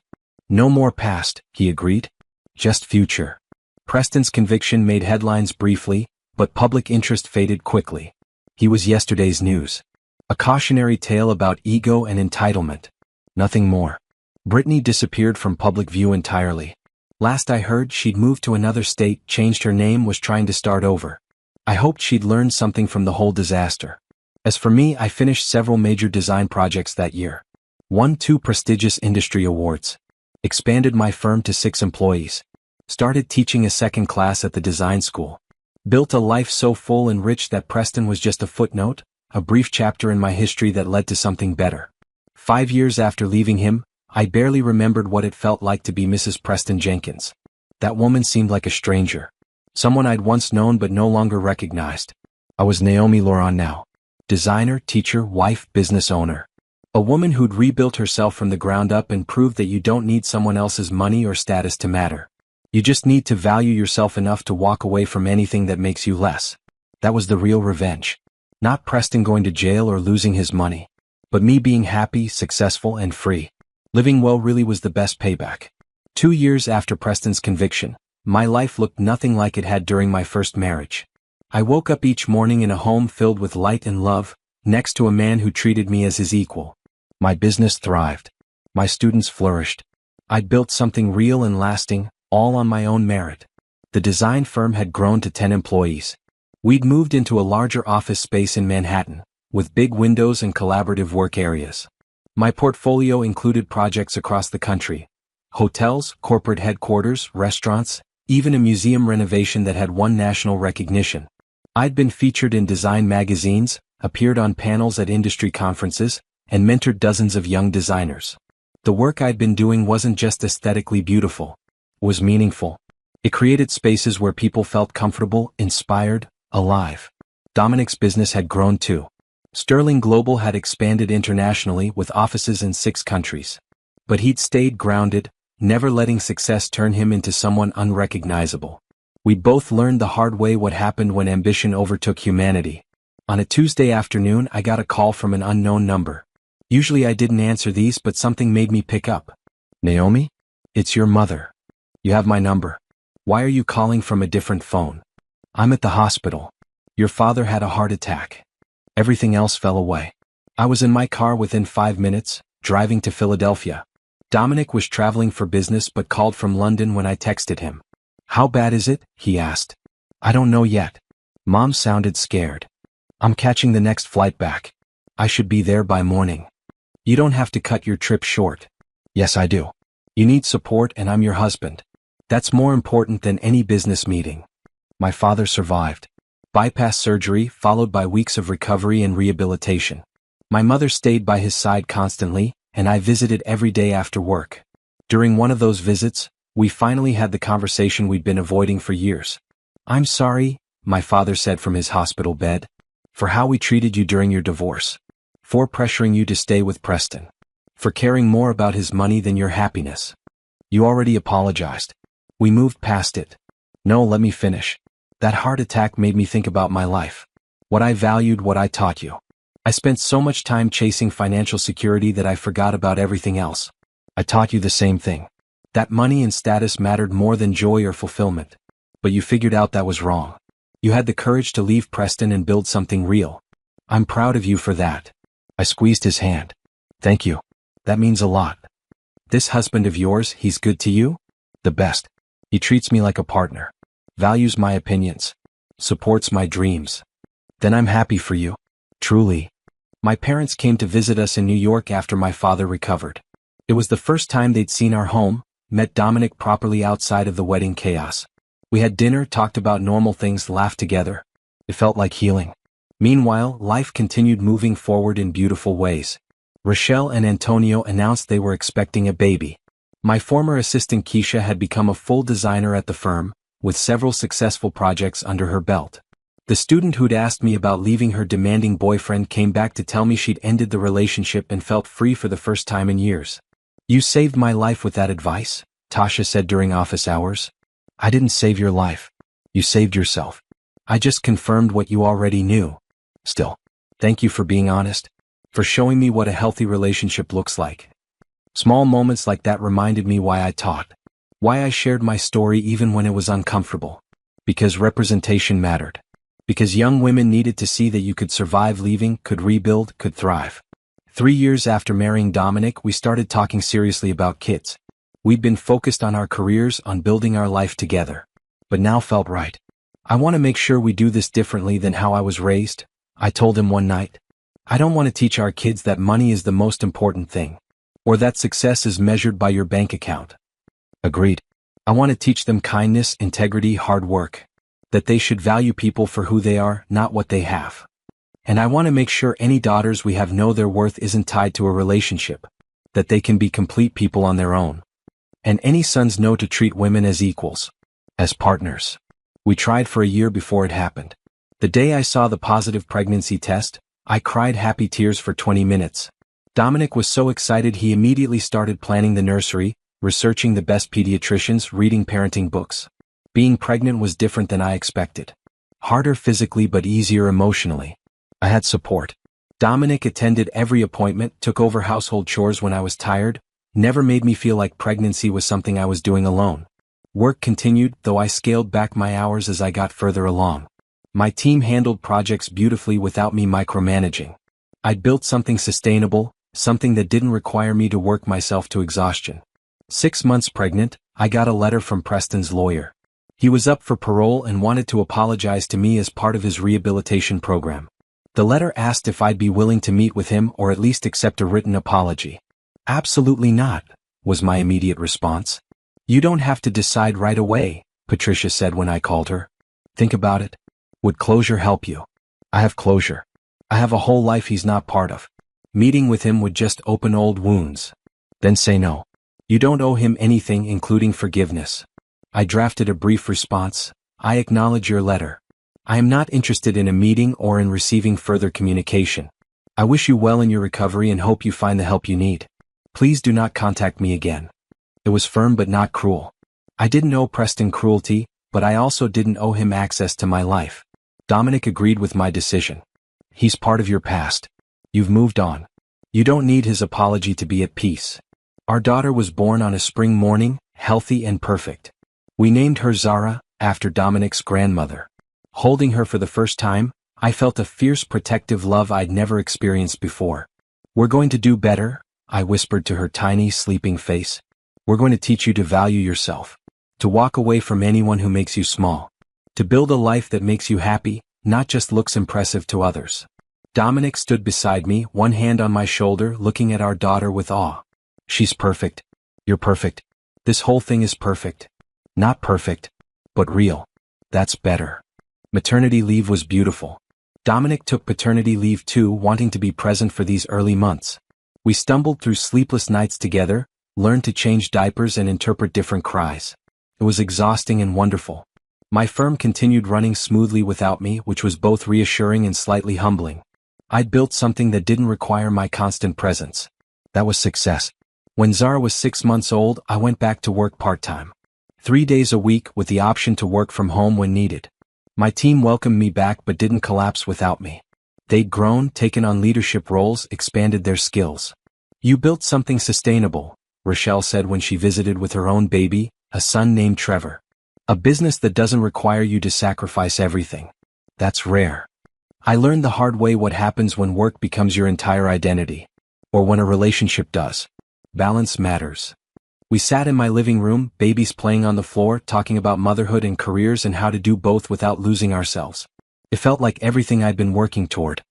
"No more past," he agreed. "Just future." Preston's conviction made headlines briefly, but public interest faded quickly. He was yesterday's news. A cautionary tale about ego and entitlement. Nothing more. Brittany disappeared from public view entirely. Last I heard, she'd moved to another state, changed her name, was trying to start over. I hoped she'd learned something from the whole disaster. As for me, I finished several major design projects that year. Won 2 prestigious industry awards. Expanded my firm to 6 employees. Started teaching a second class at the design school. Built a life so full and rich that Preston was just a footnote, a brief chapter in my history that led to something better. 5 years after leaving him, I barely remembered what it felt like to be Mrs. Preston Jenkins. That woman seemed like a stranger. Someone I'd once known but no longer recognized. I was Naomi Laurent now. Designer, teacher, wife, business owner. A woman who'd rebuilt herself from the ground up and proved that you don't need someone else's money or status to matter. You just need to value yourself enough to walk away from anything that makes you less. That was the real revenge. Not Preston going to jail or losing his money. But me being happy, successful, and free. Living well really was the best payback. 2 years after Preston's conviction, my life looked nothing like it had during my first marriage. I woke up each morning in a home filled with light and love, next to a man who treated me as his equal. My business thrived. My students flourished. I'd built something real and lasting, all on my own merit. The design firm had grown to 10 employees. We'd moved into a larger office space in Manhattan, with big windows and collaborative work areas. My portfolio included projects across the country. Hotels, corporate headquarters, restaurants, even a museum renovation that had won national recognition. I'd been featured in design magazines, appeared on panels at industry conferences, and mentored dozens of young designers. The work I'd been doing wasn't just aesthetically beautiful. It was meaningful. It created spaces where people felt comfortable, inspired, alive. Dominic's business had grown too. Sterling Global had expanded internationally with offices in 6 countries. But he'd stayed grounded, never letting success turn him into someone unrecognizable. We'd both learned the hard way what happened when ambition overtook humanity. On a Tuesday afternoon, I got a call from an unknown number. Usually I didn't answer these, but something made me pick up. "Naomi? It's your mother. You have my number. Why are you calling from a different phone?" "I'm at the hospital. Your father had a heart attack." Everything else fell away. I was in my car within 5 minutes, driving to Philadelphia. Dominic was traveling for business but called from London when I texted him. "How bad is it?" he asked. "I don't know yet." Mom sounded scared. "I'm catching the next flight back. I should be there by morning." "You don't have to cut your trip short." "Yes, I do. You need support and I'm your husband. That's more important than any business meeting." My father survived. Bypass surgery followed by weeks of recovery and rehabilitation. My mother stayed by his side constantly, and I visited every day after work. During one of those visits, we finally had the conversation we'd been avoiding for years. "I'm sorry," my father said from his hospital bed, "for how we treated you during your divorce. For pressuring you to stay with Preston. For caring more about his money than your happiness. You already apologized. We moved past it." "No, let me finish. That heart attack made me think about my life. What I valued, what I taught you. I spent so much time chasing financial security that I forgot about everything else. I taught you the same thing. That money and status mattered more than joy or fulfillment. But you figured out that was wrong. You had the courage to leave Preston and build something real. I'm proud of you for that." I squeezed his hand. "Thank you. That means a lot. This husband of yours, he's good to you?" "The best. He treats me like a partner. Values my opinions. Supports my dreams." "Then I'm happy for you. Truly. My parents came to visit us in New York after my father recovered. It was the first time they'd seen our home, met Dominic properly outside of the wedding chaos. We had dinner, talked about normal things, laughed together. It felt like healing. Meanwhile, life continued moving forward in beautiful ways. Rochelle and Antonio announced they were expecting a baby. My former assistant Keisha had become a full designer at the firm, with several successful projects under her belt. The student who'd asked me about leaving her demanding boyfriend came back to tell me she'd ended the relationship and felt free for the first time in years. "You saved my life with that advice," Tasha said during office hours. "I didn't save your life. You saved yourself. I just confirmed what you already knew. Still, thank you for being honest, for showing me what a healthy relationship looks like." Small moments like that reminded me why I taught, why I shared my story even when it was uncomfortable. Because representation mattered. Because young women needed to see that you could survive leaving, could rebuild, could thrive. 3 years after marrying Dominic, we started talking seriously about kids. We'd been focused on our careers, on building our life together. But now felt right. "I want to make sure we do this differently than how I was raised," I told him one night. "I don't want to teach our kids that money is the most important thing, or that success is measured by your bank account." Agreed. I want to teach them kindness, integrity, hard work. That they should value people for who they are, not what they have. And I want to make sure any daughters we have know their worth isn't tied to a relationship. That they can be complete people on their own. And any sons know to treat women as equals. As partners. We tried for a year before it happened. The day I saw the positive pregnancy test, I cried happy tears for 20 minutes. Dominic was so excited he immediately started planning the nursery, researching the best pediatricians, reading parenting books. Being pregnant was different than I expected. Harder physically but easier emotionally. I had support. Dominic attended every appointment, took over household chores when I was tired, never made me feel like pregnancy was something I was doing alone. Work continued, though I scaled back my hours as I got further along. My team handled projects beautifully without me micromanaging. I'd built something sustainable, something that didn't require me to work myself to exhaustion. 6 months pregnant, I got a letter from Preston's lawyer. He was up for parole and wanted to apologize to me as part of his rehabilitation program. The letter asked if I'd be willing to meet with him or at least accept a written apology. "Absolutely not," was my immediate response. "You don't have to decide right away," Patricia said when I called her. "Think about it. Would closure help you?" "I have closure. I have a whole life he's not part of. Meeting with him would just open old wounds." "Then say no. You don't owe him anything, including forgiveness." I drafted a brief response. "I acknowledge your letter. I am not interested in a meeting or in receiving further communication. I wish you well in your recovery and hope you find the help you need. Please do not contact me again." It was firm but not cruel. I didn't owe Preston cruelty, but I also didn't owe him access to my life. Dominic agreed with my decision. "He's part of your past. You've moved on. You don't need his apology to be at peace." Our daughter was born on a spring morning, healthy and perfect. We named her Zara, after Dominic's grandmother. Holding her for the first time, I felt a fierce protective love I'd never experienced before. "We're going to do better," I whispered to her tiny, sleeping face. "We're going to teach you to value yourself. To walk away from anyone who makes you small. To build a life that makes you happy, not just looks impressive to others." Dominic stood beside me, one hand on my shoulder, looking at our daughter with awe. "She's perfect. You're perfect. This whole thing is perfect. Not perfect, but real. That's better." Maternity leave was beautiful. Dominic took paternity leave too, wanting to be present for these early months. We stumbled through sleepless nights together, learned to change diapers and interpret different cries. It was exhausting and wonderful. My firm continued running smoothly without me, which was both reassuring and slightly humbling. I'd built something that didn't require my constant presence. That was success. When Zara was 6 months old, I went back to work part-time. 3 days a week with the option to work from home when needed. My team welcomed me back but didn't collapse without me. They'd grown, taken on leadership roles, expanded their skills. "You built something sustainable," Rochelle said when she visited with her own baby, a son named Trevor. "A business that doesn't require you to sacrifice everything. That's rare." I learned the hard way what happens when work becomes your entire identity. Or when a relationship does. Balance matters. We sat in my living room, babies playing on the floor, talking about motherhood and careers and how to do both without losing ourselves. It felt like everything I'd been working toward.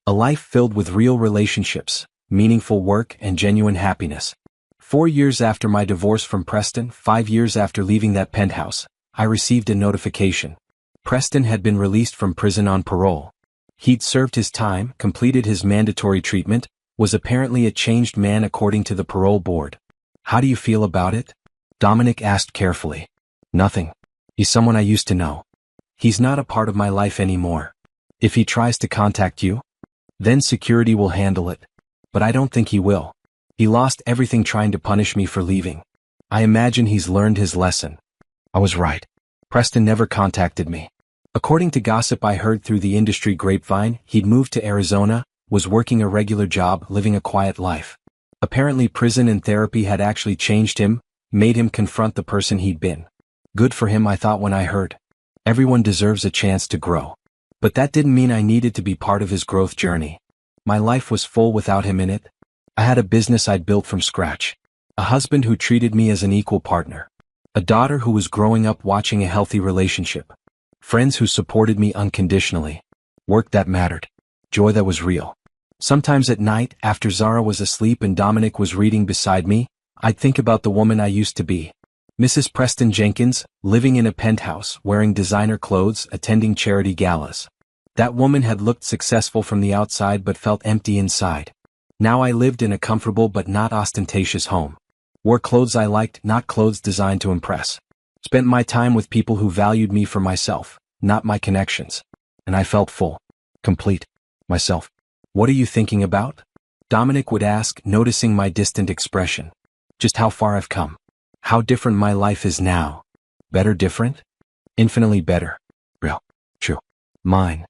A life filled with real relationships, meaningful work, and genuine happiness. 4 years after my divorce from Preston, 5 years after leaving that penthouse, I received a notification. Preston had been released from prison on parole. He'd served his time, completed his mandatory treatment, was apparently a changed man according to the parole board. How do you feel about it? Dominic asked carefully. Nothing. He's someone I used to know. He's not a part of my life anymore. If he tries to contact you, then security will handle it. But I don't think he will. He lost everything trying to punish me for leaving. I imagine he's learned his lesson. I was right. Preston never contacted me. According to gossip I heard through the industry grapevine, he'd moved to Arizona, was working a regular job, living a quiet life. Apparently prison and therapy had actually changed him, made him confront the person he'd been. Good for him, I thought when I heard. Everyone deserves a chance to grow. But that didn't mean I needed to be part of his growth journey. My life was full without him in it. I had a business I'd built from scratch. A husband who treated me as an equal partner. A daughter who was growing up watching a healthy relationship. Friends who supported me unconditionally. Work that mattered. Joy that was real. Sometimes at night, after Zara was asleep and Dominic was reading beside me, I'd think about the woman I used to be. Mrs. Preston Jenkins, living in a penthouse, wearing designer clothes, attending charity galas. That woman had looked successful from the outside but felt empty inside. Now I lived in a comfortable but not ostentatious home. Wore clothes I liked, not clothes designed to impress. Spent my time with people who valued me for myself, not my connections. And I felt full. Complete. Myself. What are you thinking about? Dominic would ask, noticing my distant expression. Just how far I've come. How different my life is now. Better, different? Infinitely better. Real. True. Mine.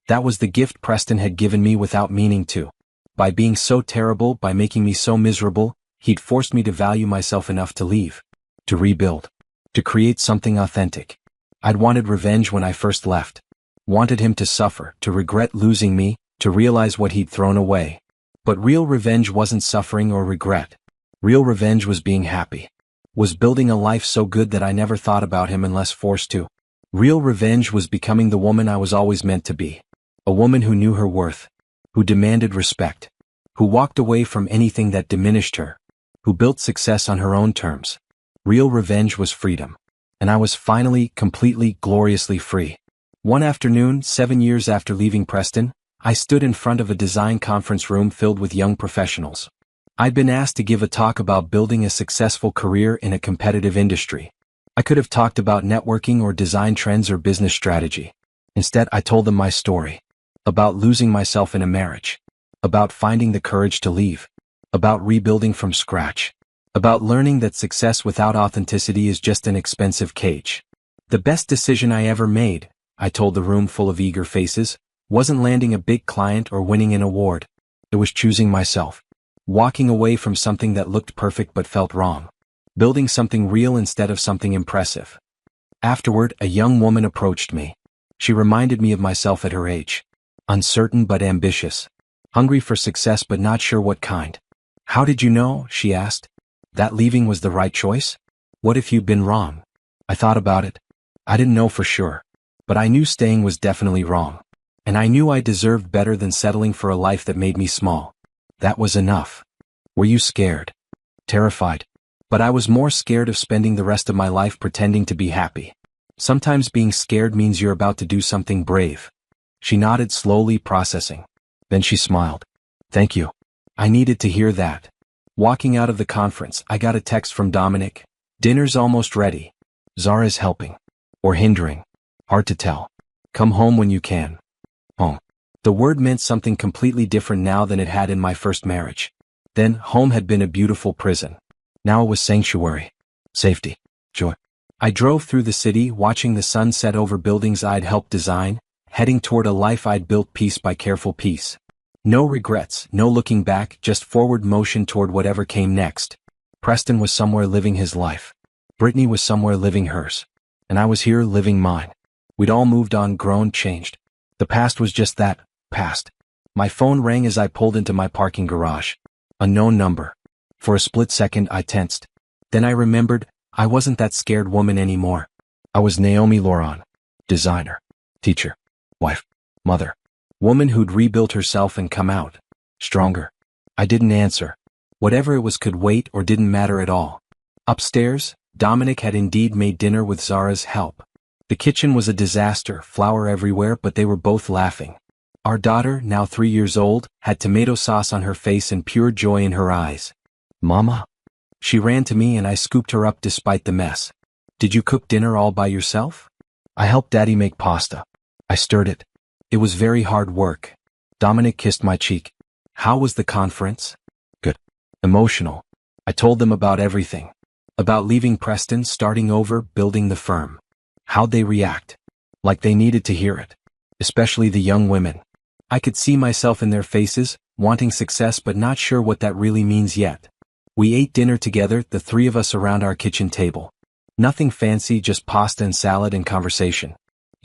That was the gift Preston had given me without meaning to. By being so terrible, by making me so miserable, he'd forced me to value myself enough to leave. To rebuild. To create something authentic. I'd wanted revenge when I first left. Wanted him to suffer, to regret losing me, to realize what he'd thrown away. But real revenge wasn't suffering or regret. Real revenge was being happy. Was building a life so good that I never thought about him unless forced to. Real revenge was becoming the woman I was always meant to be. A woman who knew her worth. Who demanded respect. Who walked away from anything that diminished her. Who built success on her own terms. Real revenge was freedom. And I was finally, completely, gloriously free. One afternoon, 7 years after leaving Preston, I stood in front of a design conference room filled with young professionals. I'd been asked to give a talk about building a successful career in a competitive industry. I could have talked about networking or design trends or business strategy. Instead, I told them my story. About losing myself in a marriage. About finding the courage to leave. About rebuilding from scratch. About learning that success without authenticity is just an expensive cage. The best decision I ever made, I told the room full of eager faces, wasn't landing a big client or winning an award. It was choosing myself. Walking away from something that looked perfect but felt wrong. Building something real instead of something impressive. Afterward, a young woman approached me. She reminded me of myself at her age. Uncertain but ambitious. Hungry for success but not sure what kind. How did you know, she asked, that leaving was the right choice? What if you'd been wrong? I thought about it. I didn't know for sure. But I knew staying was definitely wrong. And I knew I deserved better than settling for a life that made me small. That was enough. Were you scared? Terrified. But I was more scared of spending the rest of my life pretending to be happy. Sometimes being scared means you're about to do something brave. She nodded slowly, processing. Then she smiled. Thank you. I needed to hear that. Walking out of the conference, I got a text from Dominic. Dinner's almost ready. Zara's helping. Or hindering. Hard to tell. Come home when you can. Home. The word meant something completely different now than it had in my first marriage. Then, home had been a beautiful prison. Now it was sanctuary. Safety. Joy. I drove through the city, watching the sun set over buildings I'd helped design, heading toward a life I'd built piece by careful piece. No regrets, no looking back, just forward motion toward whatever came next. Preston was somewhere living his life. Brittany was somewhere living hers. And I was here living mine. We'd all moved on, grown, changed. The past was just that, past. My phone rang as I pulled into my parking garage. Unknown number. For a split second I tensed. Then I remembered, I wasn't that scared woman anymore. I was Naomi Lauron. Designer. Teacher. Wife. Mother. Woman who'd rebuilt herself and come out stronger. I didn't answer. Whatever it was could wait or didn't matter at all. Upstairs, Dominic had indeed made dinner with Zara's help. The kitchen was a disaster, flour everywhere, but they were both laughing. Our daughter, now 3 years old, had tomato sauce on her face and pure joy in her eyes. Mama? She ran to me and I scooped her up despite the mess. Did you cook dinner all by yourself? I helped Daddy make pasta. I stirred it. It was very hard work. Dominic kissed my cheek. How was the conference? Good. Emotional. I told them about everything. About leaving Preston, starting over, building the firm. How'd they react? Like they needed to hear it. Especially the young women. I could see myself in their faces, wanting success but not sure what that really means yet. We ate dinner together, the three of us around our kitchen table. Nothing fancy, just pasta and salad and conversation.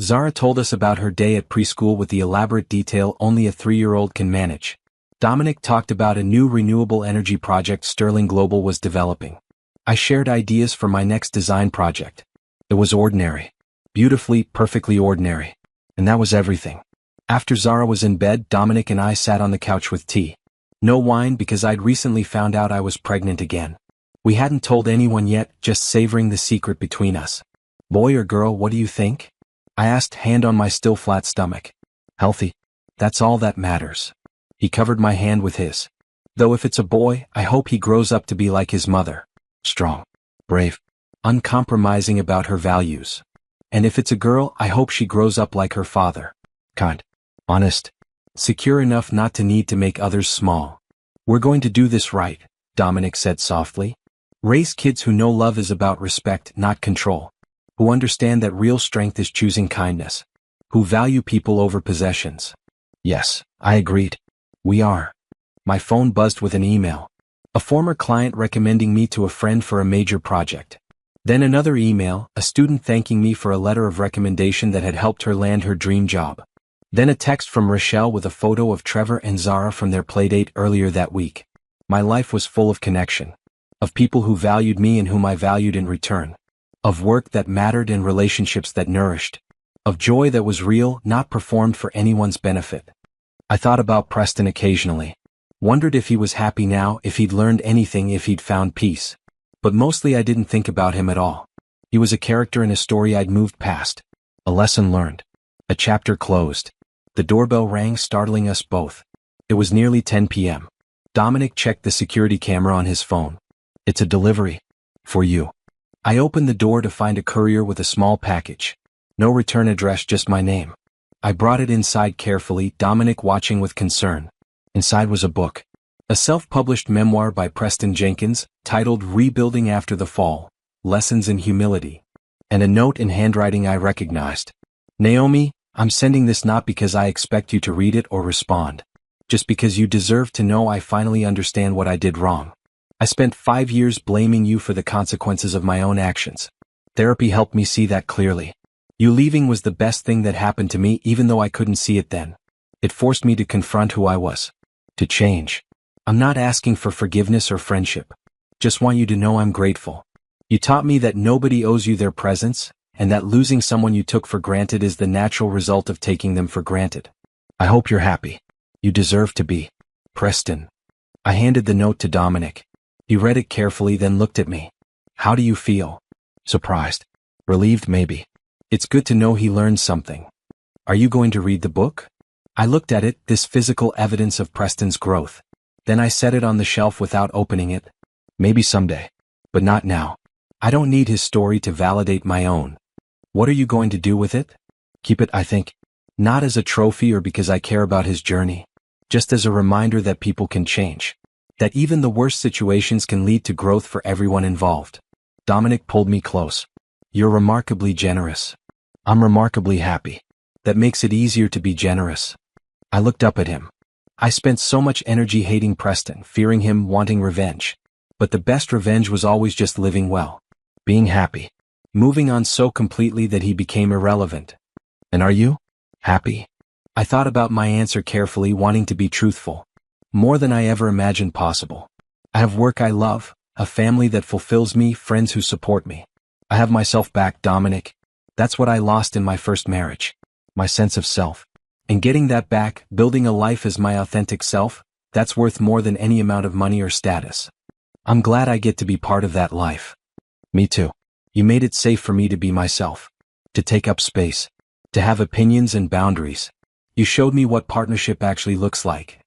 Zara told us about her day at preschool with the elaborate detail only a 3-year-old can manage. Dominic talked about a new renewable energy project Sterling Global was developing. I shared ideas for my next design project. It was ordinary. Beautifully, perfectly ordinary. And that was everything. After Zara was in bed, Dominic and I sat on the couch with tea. No wine because I'd recently found out I was pregnant again. We hadn't told anyone yet, just savoring the secret between us. Boy or girl, what do you think? I asked, hand on my still flat stomach. Healthy. That's all that matters. He covered my hand with his. Though if it's a boy, I hope he grows up to be like his mother. Strong. Brave. Uncompromising about her values. And if it's a girl, I hope she grows up like her father. Kind. Honest. Secure enough not to need to make others small. We're going to do this right, Dominic said softly. Raise kids who know love is about respect, not control. Who understand that real strength is choosing kindness. Who value people over possessions. Yes, I agreed. We are. My phone buzzed with an email. A former client recommending me to a friend for a major project. Then another email, a student thanking me for a letter of recommendation that had helped her land her dream job. Then a text from Rochelle with a photo of Trevor and Zara from their playdate earlier that week. My life was full of connection. Of people who valued me and whom I valued in return. Of work that mattered and relationships that nourished. Of joy that was real, not performed for anyone's benefit. I thought about Preston occasionally. Wondered if he was happy now, if he'd learned anything, if he'd found peace. But mostly I didn't think about him at all. He was a character in a story I'd moved past. A lesson learned. A chapter closed. The doorbell rang, startling us both. It was nearly 10 p.m. Dominic checked the security camera on his phone. It's a delivery. For you. I opened the door to find a courier with a small package. No return address, just my name. I brought it inside carefully, Dominic watching with concern. Inside was a book. A self-published memoir by Preston Jenkins, titled Rebuilding After the Fall, Lessons in Humility. And a note in handwriting I recognized. Naomi, I'm sending this not because I expect you to read it or respond. Just because you deserve to know I finally understand what I did wrong. I spent 5 years blaming you for the consequences of my own actions. Therapy helped me see that clearly. You leaving was the best thing that happened to me even though I couldn't see it then. It forced me to confront who I was. To change. I'm not asking for forgiveness or friendship. Just want you to know I'm grateful. You taught me that nobody owes you their presence, and that losing someone you took for granted is the natural result of taking them for granted. I hope you're happy. You deserve to be. Preston. I handed the note to Dominic. He read it carefully, then looked at me. How do you feel? Surprised. Relieved maybe. It's good to know he learned something. Are you going to read the book? I looked at it, this physical evidence of Preston's growth. Then I set it on the shelf without opening it. Maybe someday. But not now. I don't need his story to validate my own. What are you going to do with it? Keep it, I think. Not as a trophy or because I care about his journey. Just as a reminder that people can change. That even the worst situations can lead to growth for everyone involved. Dominic pulled me close. You're remarkably generous. I'm remarkably happy. That makes it easier to be generous. I looked up at him. I spent so much energy hating Preston, fearing him, wanting revenge. But the best revenge was always just living well. Being happy. Moving on so completely that he became irrelevant. And are you? Happy? I thought about my answer carefully, wanting to be truthful. More than I ever imagined possible. I have work I love, a family that fulfills me, friends who support me. I have myself back, Dominic. That's what I lost in my first marriage. My sense of self. And getting that back, building a life as my authentic self, that's worth more than any amount of money or status. I'm glad I get to be part of that life. Me too. You made it safe for me to be myself. To take up space. To have opinions and boundaries. You showed me what partnership actually looks like.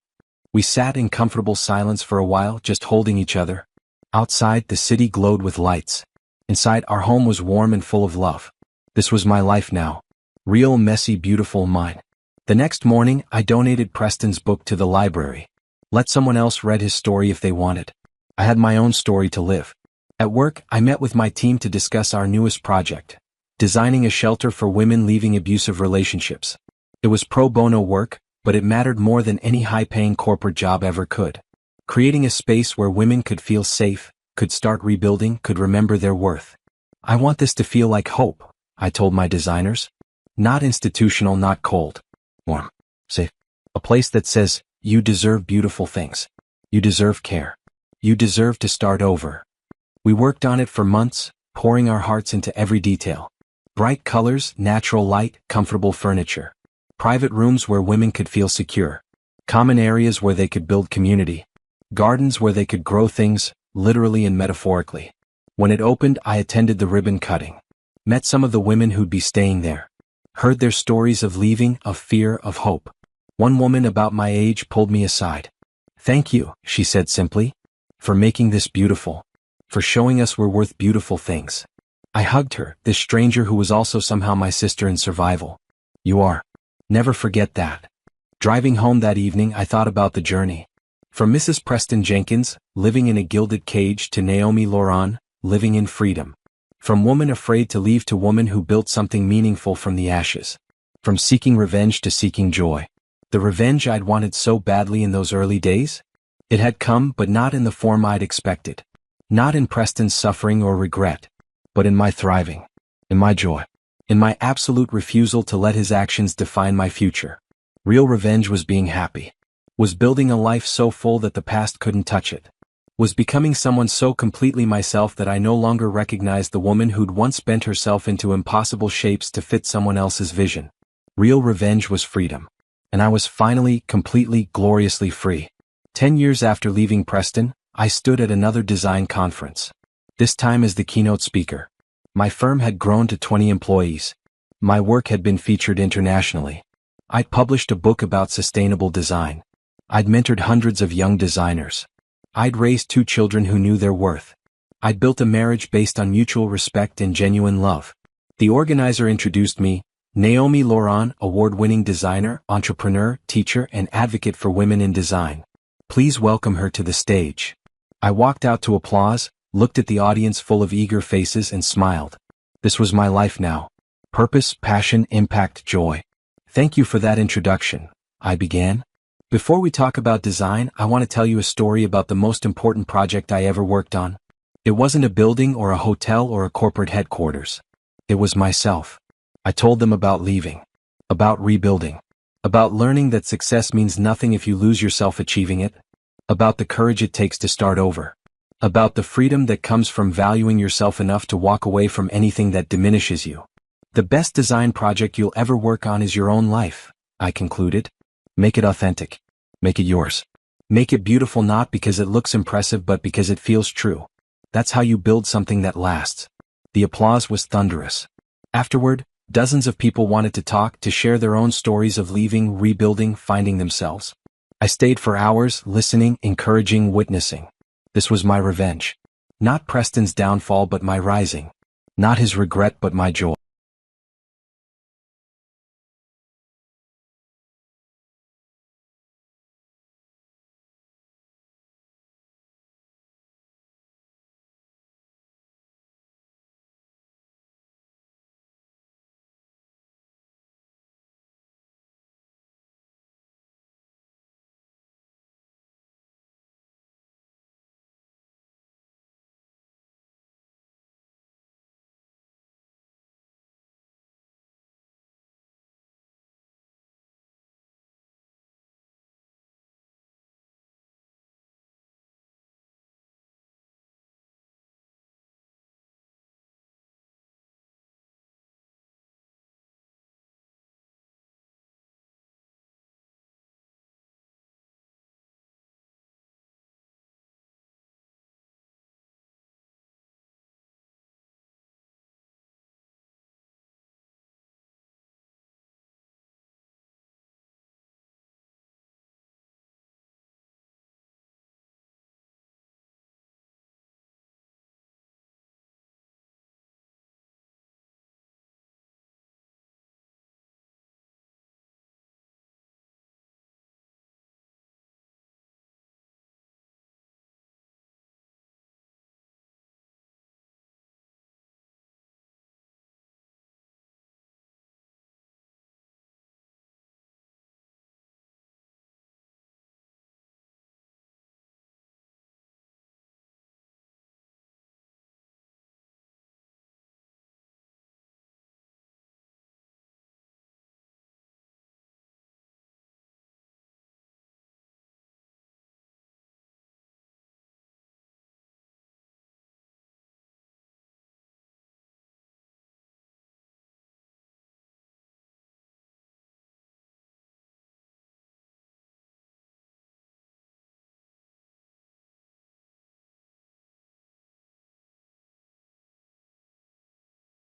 We sat in comfortable silence for a while, just holding each other. Outside, the city glowed with lights. Inside, our home was warm and full of love. This was my life now. Real, messy, beautiful mine. The next morning, I donated Preston's book to the library. Let someone else read his story if they wanted. I had my own story to live. At work, I met with my team to discuss our newest project. Designing a shelter for women leaving abusive relationships. It was pro bono work, but it mattered more than any high-paying corporate job ever could. Creating a space where women could feel safe, could start rebuilding, could remember their worth. I want this to feel like hope, I told my designers. Not institutional, not cold. Warm. Safe. A place that says, you deserve beautiful things. You deserve care. You deserve to start over. We worked on it for months, pouring our hearts into every detail. Bright colors, natural light, comfortable furniture. Private rooms where women could feel secure. Common areas where they could build community. Gardens where they could grow things, literally and metaphorically. When it opened, I attended the ribbon cutting. Met some of the women who'd be staying there. Heard their stories of leaving, of fear, of hope. One woman about my age pulled me aside. Thank you, she said simply, for making this beautiful. For showing us we're worth beautiful things. I hugged her, this stranger who was also somehow my sister in survival. You are. Never forget that. Driving home that evening, I thought about the journey. From Mrs. Preston Jenkins, living in a gilded cage, to Naomi Laurent, living in freedom. From woman afraid to leave to woman who built something meaningful from the ashes. From seeking revenge to seeking joy. The revenge I'd wanted so badly in those early days? It had come, but not in the form I'd expected. Not in Preston's suffering or regret, but in my thriving, in my joy, in my absolute refusal to let his actions define my future. Real revenge was being happy. Was building a life so full that the past couldn't touch it. Was becoming someone so completely myself that I no longer recognized the woman who'd once bent herself into impossible shapes to fit someone else's vision. Real revenge was freedom. And I was finally, completely, gloriously free. 10 years after leaving Preston, I stood at another design conference. This time as the keynote speaker. My firm had grown to 20 employees. My work had been featured internationally. I'd published a book about sustainable design. I'd mentored hundreds of young designers. I'd raised 2 children who knew their worth. I'd built a marriage based on mutual respect and genuine love. The organizer introduced me, Naomi Laurent, award-winning designer, entrepreneur, teacher, and advocate for women in design. Please welcome her to the stage. I walked out to applause, looked at the audience full of eager faces and smiled. This was my life now. Purpose, passion, impact, joy. Thank you for that introduction, I began. Before we talk about design, I want to tell you a story about the most important project I ever worked on. It wasn't a building or a hotel or a corporate headquarters. It was myself. I told them about leaving. About rebuilding. About learning that success means nothing if you lose yourself achieving it. About the courage it takes to start over. About the freedom that comes from valuing yourself enough to walk away from anything that diminishes you. The best design project you'll ever work on is your own life, I concluded. Make it authentic. Make it yours. Make it beautiful not because it looks impressive but because it feels true. That's how you build something that lasts. The applause was thunderous. Afterward, dozens of people wanted to talk, to share their own stories of leaving, rebuilding, finding themselves. I stayed for hours, listening, encouraging, witnessing. This was my revenge. Not Preston's downfall but my rising. Not his regret but my joy.